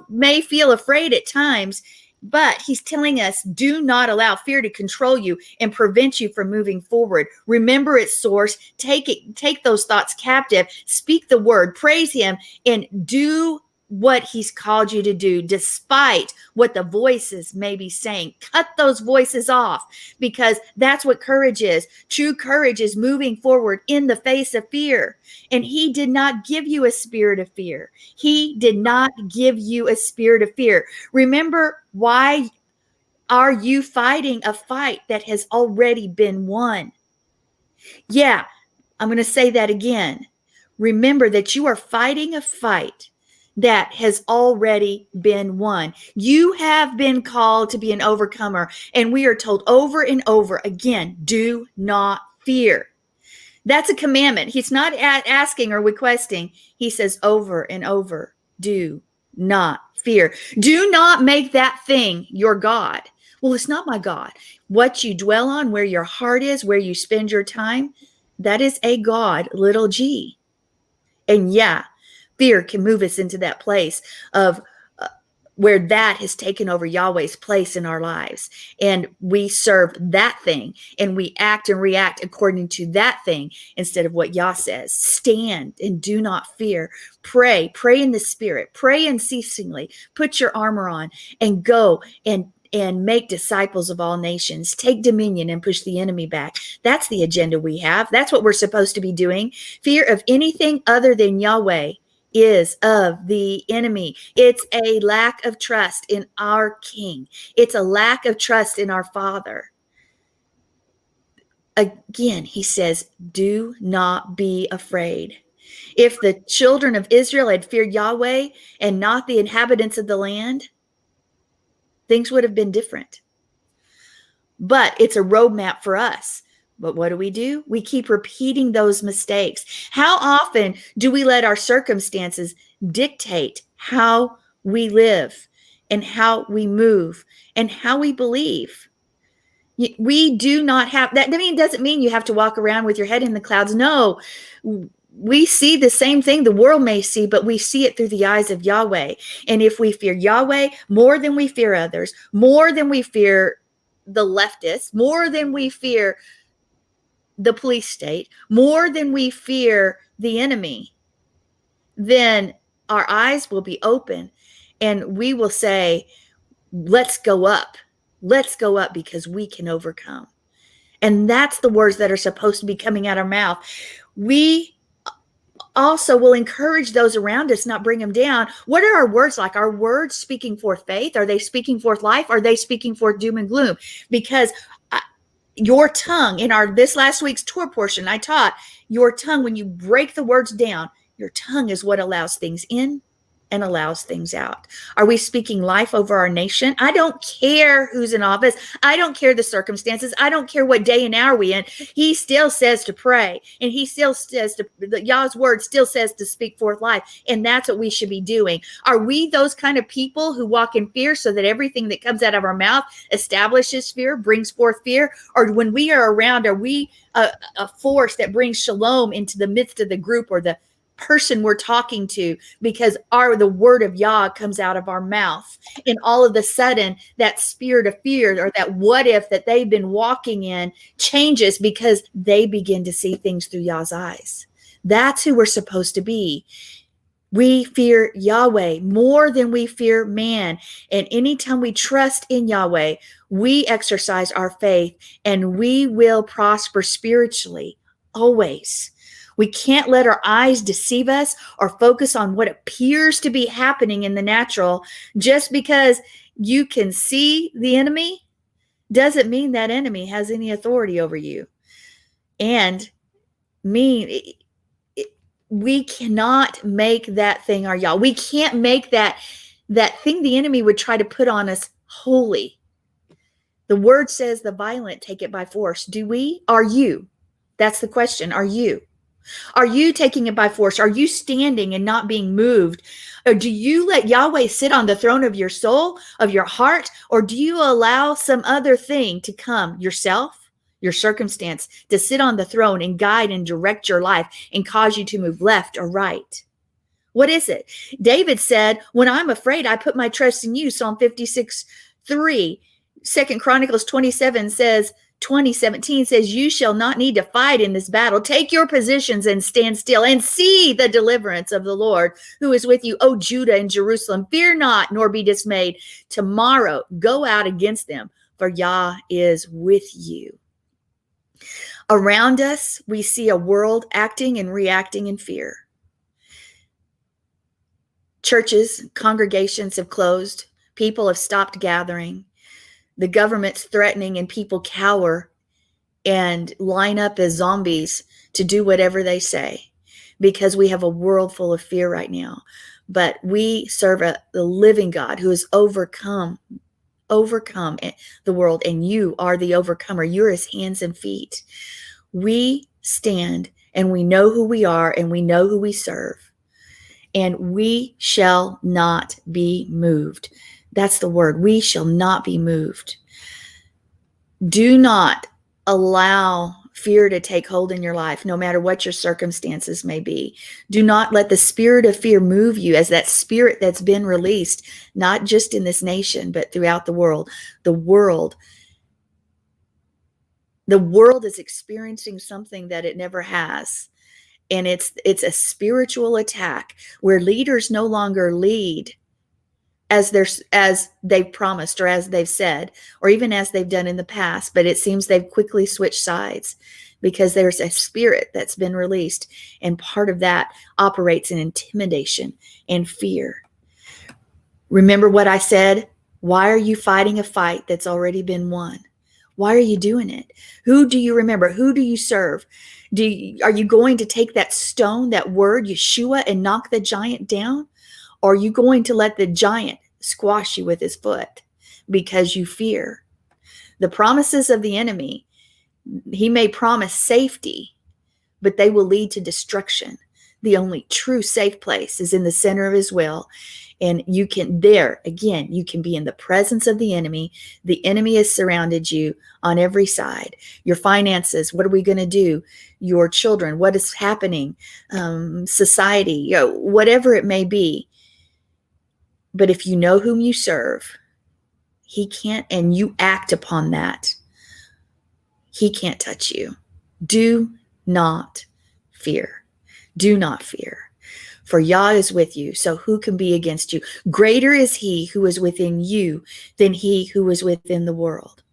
may feel afraid at times, but he's telling us, do not allow fear to control you and prevent you from moving forward. Remember its source, take those thoughts captive, speak the word, praise him, and do what he's called you to do, despite what the voices may be saying. Cut those voices off, because that's what courage is. True courage is moving forward in the face of fear. And he did not give you a spirit of fear. He did not give you a spirit of fear. Remember, why are you fighting a fight that has already been won? Yeah, I'm going to say that again. Remember that you are fighting a fight that has already been won. You have been called to be an overcomer, and we are told over and over again, do not fear. That's a commandment. He's not asking or requesting. He says over and over, do not fear. Do not make that thing your God. Well, it's not my God. What you dwell on, where your heart is, where you spend your time, that is a God, little g. And yeah, fear can move us into that place of where that has taken over Yahweh's place in our lives. And we serve that thing, and we act and react according to that thing instead of what Yah says. Stand and do not fear. Pray in the spirit. Pray unceasingly. Put your armor on and go and make disciples of all nations. Take dominion and push the enemy back. That's the agenda we have. That's what we're supposed to be doing. Fear of anything other than Yahweh is of the enemy. It's a lack of trust in our King. It's a lack of trust in our Father. Again, he says, do not be afraid. If the children of Israel had feared Yahweh and not the inhabitants of the land, things would have been different. But it's a roadmap for us. But what do? We keep repeating those mistakes. How often do we let our circumstances dictate how we live and how we move and how we believe? We do not have that. I mean, it doesn't mean you have to walk around with your head in the clouds. No, we see the same thing the world may see, but we see it through the eyes of Yahweh. And if we fear Yahweh more than we fear others, more than we fear the leftists, more than we fear the police state, more than we fear the enemy, then our eyes will be open and we will say, let's go up. Let's go up, because we can overcome. And that's the words that are supposed to be coming out of our mouth. We also will encourage those around us, not bring them down. What are our words like? Are words speaking forth faith? Are they speaking forth life? Are they speaking forth doom and gloom? Because your tongue, in this last week's tour portion, I taught your tongue, when you break the words down, your tongue is what allows things in and allows things out. Are we speaking life over our nation? I don't care who's in office. I don't care the circumstances. I don't care what day and hour we in. He still says to pray, and he still says Yah's word still says to speak forth life. And that's what we should be doing. Are we those kind of people who walk in fear so that everything that comes out of our mouth establishes fear, brings forth fear? Or when we are around, are we a force that brings shalom into the midst of the group or the person we're talking to, because the word of Yah comes out of our mouth, and all of a sudden that spirit of fear or that what if that they've been walking in changes because they begin to see things through Yah's eyes. That's who we're supposed to be. We fear Yahweh more than we fear man. And anytime we trust in Yahweh, we exercise our faith and we will prosper spiritually always. We can't let our eyes deceive us or focus on what appears to be happening in the natural. Just because you can see the enemy doesn't mean that enemy has any authority over you. And we cannot make that thing our Yah. We can't make that thing the enemy would try to put on us holy. The word says the violent take it by force. Do we? Are you? That's the question. Are you? Are you taking it by force? Are you standing and not being moved? Or do you let Yahweh sit on the throne of your soul, of your heart? Or do you allow some other thing to come, yourself, your circumstance, to sit on the throne and guide and direct your life and cause you to move left or right? What is it? David said, when I'm afraid, I put my trust in you. Psalm 56:3. 2 Chronicles 27 says, 20:17 says, you shall not need to fight in this battle. Take your positions and stand still and see the deliverance of the Lord who is with you, O Judah and Jerusalem. Fear not, nor be dismayed. Tomorrow go out against them, for Yah is with you. Around us, we see a world acting and reacting in fear. Churches, congregations have closed. People have stopped gathering. The government's threatening, and people cower and line up as zombies to do whatever they say, because we have a world full of fear right now. But we serve the living God who has overcome the world, and you are the overcomer. You're his hands and feet. We stand, and we know who we are, and we know who we serve, and we shall not be moved. That's the word. We shall not be moved. Do not allow fear to take hold in your life, no matter what your circumstances may be. Do not let the spirit of fear move you, as that spirit that's been released, not just in this nation, but throughout the world. The world is experiencing something that it never has. And it's a spiritual attack where leaders no longer lead as they've promised, or as they've said, or even as they've done in the past. But it seems they've quickly switched sides, because there's a spirit that's been released, and part of that operates in intimidation and fear. Remember what I said? Why are you fighting a fight that's already been won? Why are you doing it? Who do you remember? Who do you serve? Are you going to take that stone, that word, Yeshua, and knock the giant down? Or are you going to let the giant squash you with his foot because you fear? The promises of the enemy, he may promise safety, but they will lead to destruction. The only true safe place is in the center of his will. And you can be in the presence of the enemy. The enemy has surrounded you on every side. Your finances, what are we going to do? Your children, what is happening? Society, whatever it may be. But if you know whom you serve, he can't, and you act upon that, he can't touch you. Do not fear. Do not fear. For Yah is with you, so who can be against you? Greater is he who is within you than he who is within the world.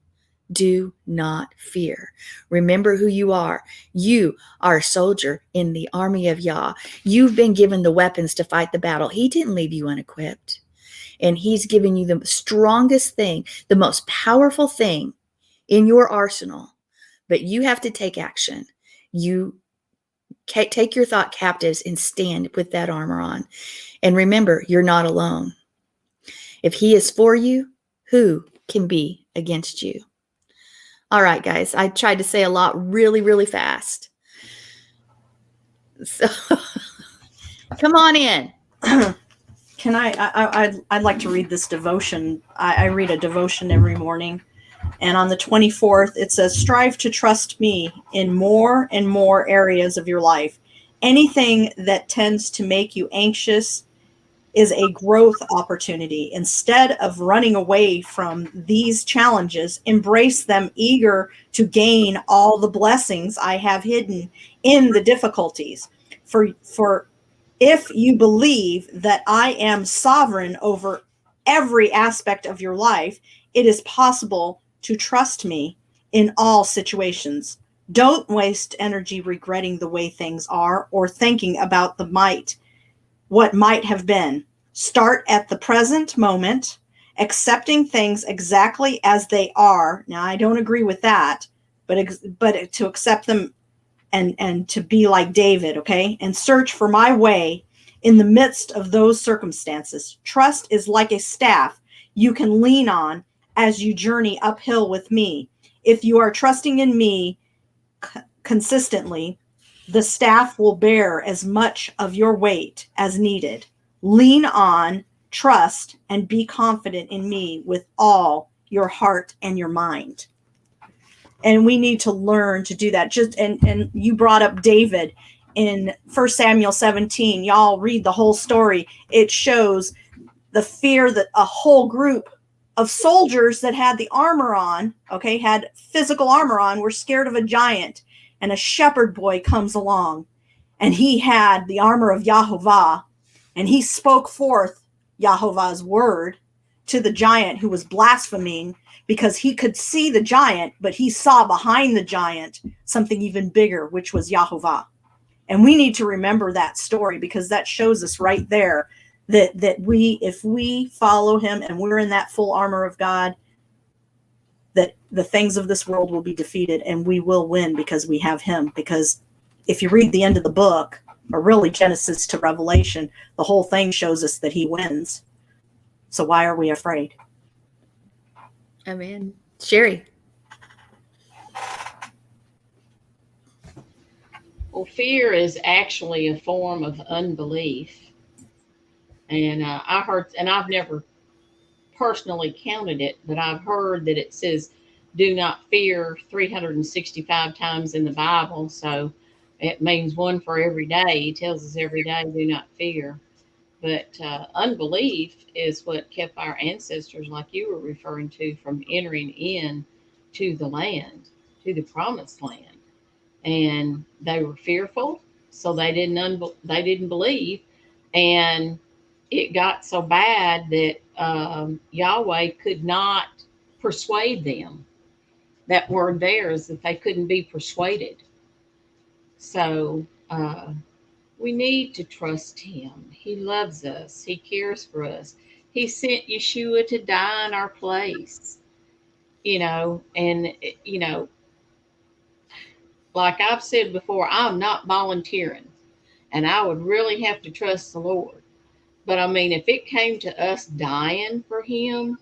Do not fear. Remember who you are. You are a soldier in the army of Yah. You've been given the weapons to fight the battle. He didn't leave you unequipped. And he's given you the strongest thing, the most powerful thing in your arsenal. But you have to take action. You take your thought captives and stand with that armor on. And remember, you're not alone. If he is for you, who can be against you? All right, guys, I tried to say a lot really, really fast. So come on in. Can I'd like to read this devotion. I read a devotion every morning. And on the 24th, it says, strive to trust me in more and more areas of your life. Anything that tends to make you anxious is a growth opportunity. Instead of running away from these challenges, embrace them, eager to gain all the blessings I have hidden in the difficulties. For if you believe that I am sovereign over every aspect of your life, it is possible to trust me in all situations. Don't waste energy regretting the way things are or thinking about what might have been. Start at the present moment, accepting things exactly as they are. Now, I don't agree with that, but to accept them and to be like David, okay? And search for my way in the midst of those circumstances. Trust is like a staff you can lean on as you journey uphill with me. If you are trusting in me consistently, the staff will bear as much of your weight as needed. Lean on, trust, and be confident in me with all your heart and your mind. And we need to learn to do that. And you brought up David in 1 Samuel 17. Y'all read the whole story. It shows the fear that a whole group of soldiers that had the armor on, okay, had physical armor on, were scared of a giant. And a shepherd boy comes along, and he had the armor of Yahovah, and he spoke forth Yahovah's word to the giant who was blaspheming, because he could see the giant, but he saw behind the giant something even bigger, which was Yahovah. And we need to remember that story, because that shows us right there that if we follow him and we're in that full armor of God, that the things of this world will be defeated and we will win because we have him. Because if you read the end of the book, or really Genesis to Revelation, the whole thing shows us that he wins. So why are we afraid? Amen. Sherry. Well, fear is actually a form of unbelief. And I heard, and I've never personally counted it, but I've heard that it says, do not fear 365 times in the Bible. So it means one for every day. He tells us every day, do not fear. But unbelief is what kept our ancestors, like you were referring to, from entering in to the land, to the promised land. And they were fearful, so they didn't believe. And it got so bad that Yahweh could not persuade them. That word there is that they couldn't be persuaded. So we need to trust him. He loves us. He cares for us. He sent Yeshua to die in our place, and, like I've said before, I'm not volunteering, and I would really have to trust the Lord. But I mean, if it came to us dying for him,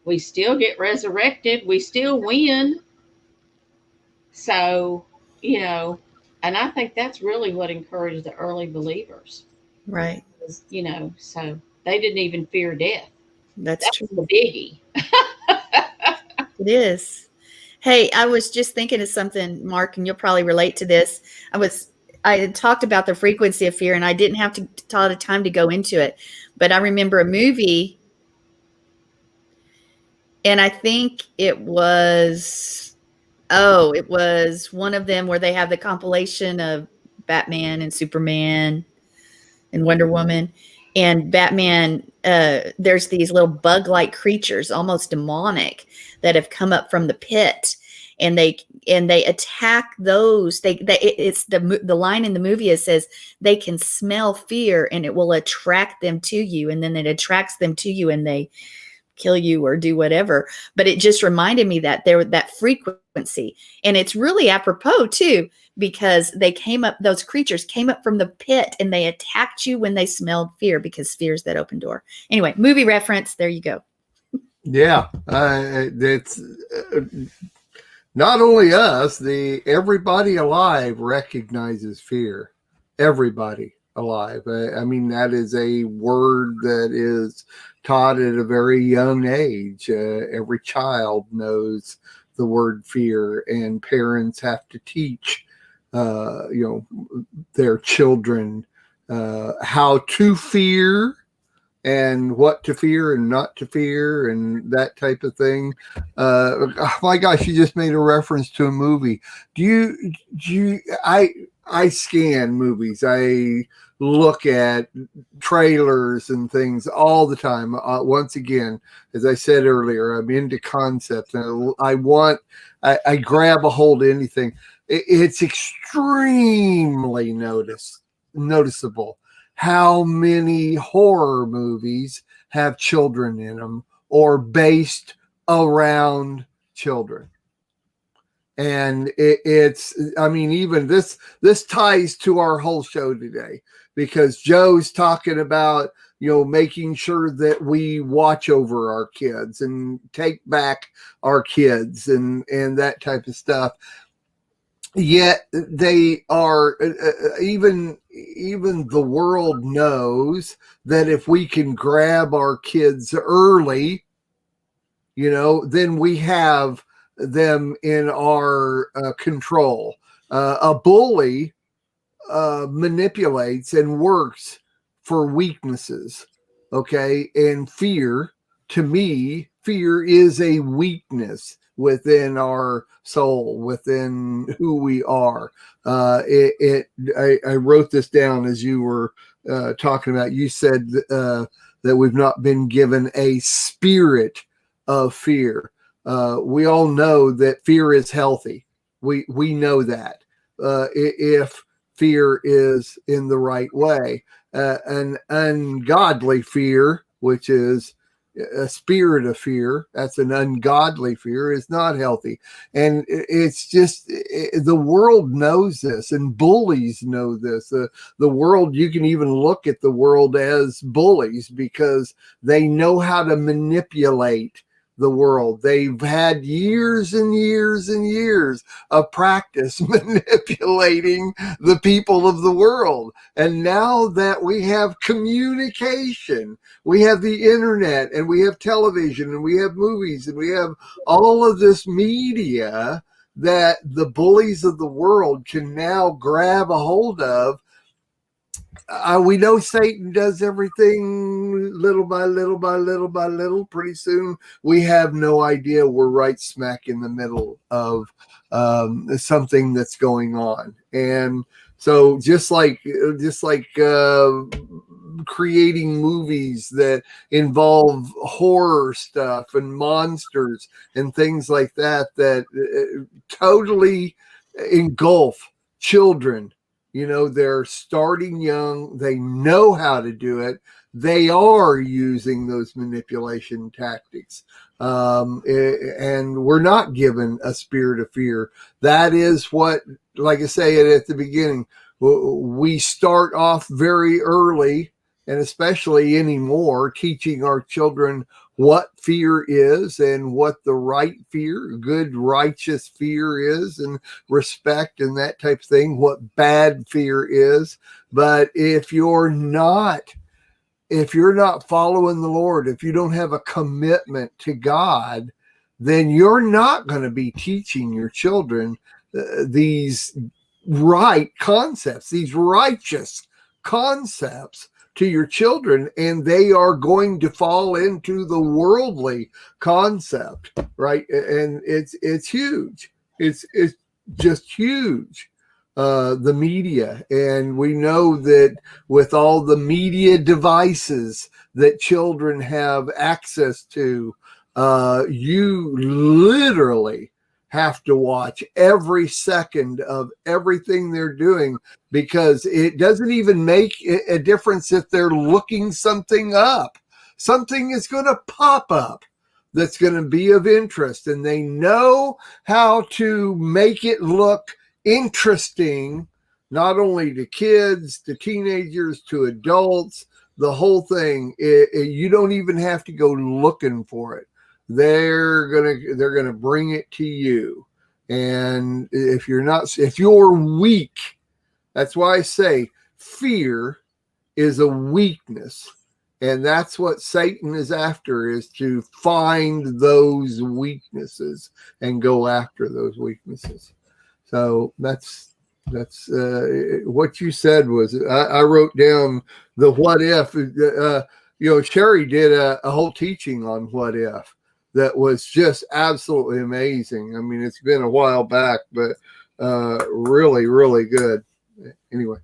we still get resurrected. We still win. So, and I think that's really what encouraged the early believers. Right. So they didn't even fear death. That's That's true. the biggie. It is. Hey, I was just thinking of something, Mark, and you'll probably relate to this. I had talked about the frequency of fear, and I didn't have to a lot of time to go into it. But I remember a movie, and I think it was one of them where they have the compilation of Batman and Superman and Wonder Woman. And Batman, there's these little bug-like creatures, almost demonic, that have come up from the pit, and they attack those. It's the line in the movie. It says they can smell fear, and it will attract them to you, and then it attracts them to you, and they kill you or do whatever. But it just reminded me that that frequency, and it's really apropos too, because those creatures came up from the pit and they attacked you when they smelled fear, because fear is that open door. Anyway, movie reference. There you go. Yeah. It's not only us, everybody alive recognizes fear. Everybody alive. I mean, that is a word that is taught at a very young age. Every child knows the word fear, and parents have to teach their children how to fear and what to fear and not to fear and that type of thing. My gosh, you just made a reference to a movie. I scan movies. I look at trailers and things all the time. Once again, as I said earlier, I'm into concepts, and I grab a hold of anything. It's extremely noticeable how many horror movies have children in them or based around children. And even this ties to our whole show today, because Joe's talking about, making sure that we watch over our kids and take back our kids and that type of stuff. Yet they are, even the world knows that if we can grab our kids early, then we have them in our control. A bully manipulates and works for weaknesses, okay, and fear to me, fear is a weakness within our soul, within who we are. I wrote this down as you were talking about. You said that we've not been given a spirit of fear. We all know that fear is healthy. We know that if fear is in the right way. An ungodly fear, which is a spirit of fear, that's an ungodly fear, is not healthy. And it's just the world knows this, and bullies know this. The world, you can even look at the world as bullies because they know how to manipulate the world. They've had years and years and years of practice manipulating the people of the world. And now that we have communication, we have the internet, and we have television, and we have movies, and we have all of this media that the bullies of the world can now grab a hold of. We know Satan does everything little by little by little by little. Pretty soon, we have no idea we're right smack in the middle of something that's going on. And so, just like creating movies that involve horror stuff and monsters and things like that, that totally engulf children. You know, they're starting young. They know how to do it. They are using those manipulation tactics. And we're not given a spirit of fear. That is what, like I say at the beginning, we start off very early, and especially anymore, teaching our children what fear is and what the right fear, good, righteous fear is, and respect and that type of thing, what bad fear is. But if you're not following the Lord, if you don't have a commitment to God, then you're not going to be teaching your children these right concepts, these righteous concepts to your children, and they are going to fall into the worldly concept, right? And it's huge. It's just huge. The media, and we know that with all the media devices that children have access to, you literally have to watch every second of everything they're doing, because it doesn't even make a difference if they're looking something up. Something is going to pop up that's going to be of interest, and they know how to make it look interesting, not only to kids, to teenagers, to adults, the whole thing. You don't even have to go looking for it. They're gonna bring it to you. And if you're weak, that's why I say fear is a weakness. And that's what Satan is after, is to find those weaknesses and go after those weaknesses. So that's what you said. Was I wrote down the what if. Sherry did a whole teaching on what if that was just absolutely amazing. I mean, it's been a while back, but really, really good. Anyway,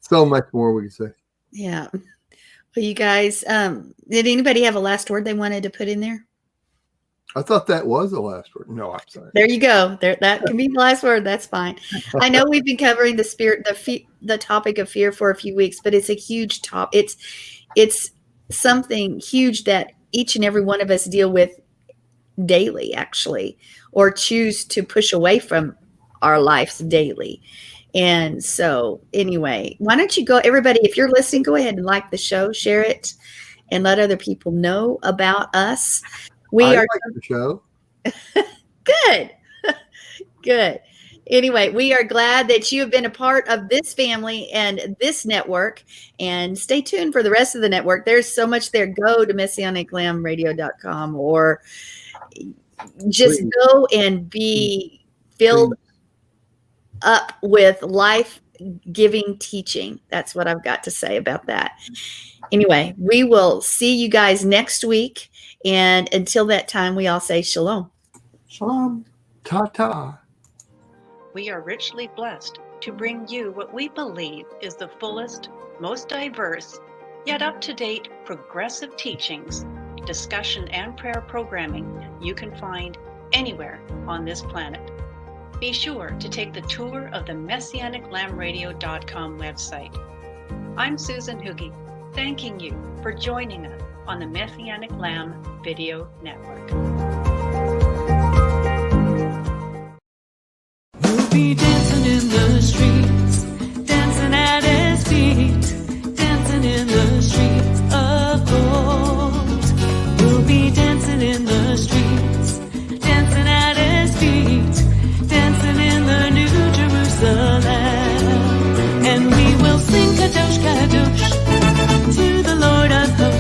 so much more we can say. Yeah. Well, you guys, did anybody have a last word they wanted to put in there? I thought that was the last word. No, I'm sorry. There you go. That can be the last word. That's fine. I know we've been covering the topic of fear for a few weeks, but it's a huge topic. It's something huge that each and every one of us deal with daily, actually, or choose to push away from our lives daily. And so anyway, why don't you go, everybody, if you're listening, go ahead and like the show, share it, and let other people know about us. I like the show. Good. Good. Anyway, we are glad that you have been a part of this family and this network, and stay tuned for the rest of the network. There's so much there. Go to messianiclamradio.com, or just go and be filled up with life giving teaching. That's what I've got to say about that. Anyway, we will see you guys next week. And until that time, we all say shalom. Shalom. Ta-ta. We are richly blessed to bring you what we believe is the fullest, most diverse, yet up-to-date progressive teachings, discussion, and prayer programming you can find anywhere on this planet. Be sure to take the tour of the MessianicLambRadio.com website. I'm Susan Hoogie, thanking you for joining us on the Messianic Lamb Video Network. We'll be dancing in the streets, dancing at his feet, dancing in the streets of gold. We'll be dancing in the streets, dancing at his feet, dancing in the New Jerusalem. And we will sing Kadosh, Kadosh to the Lord of hosts.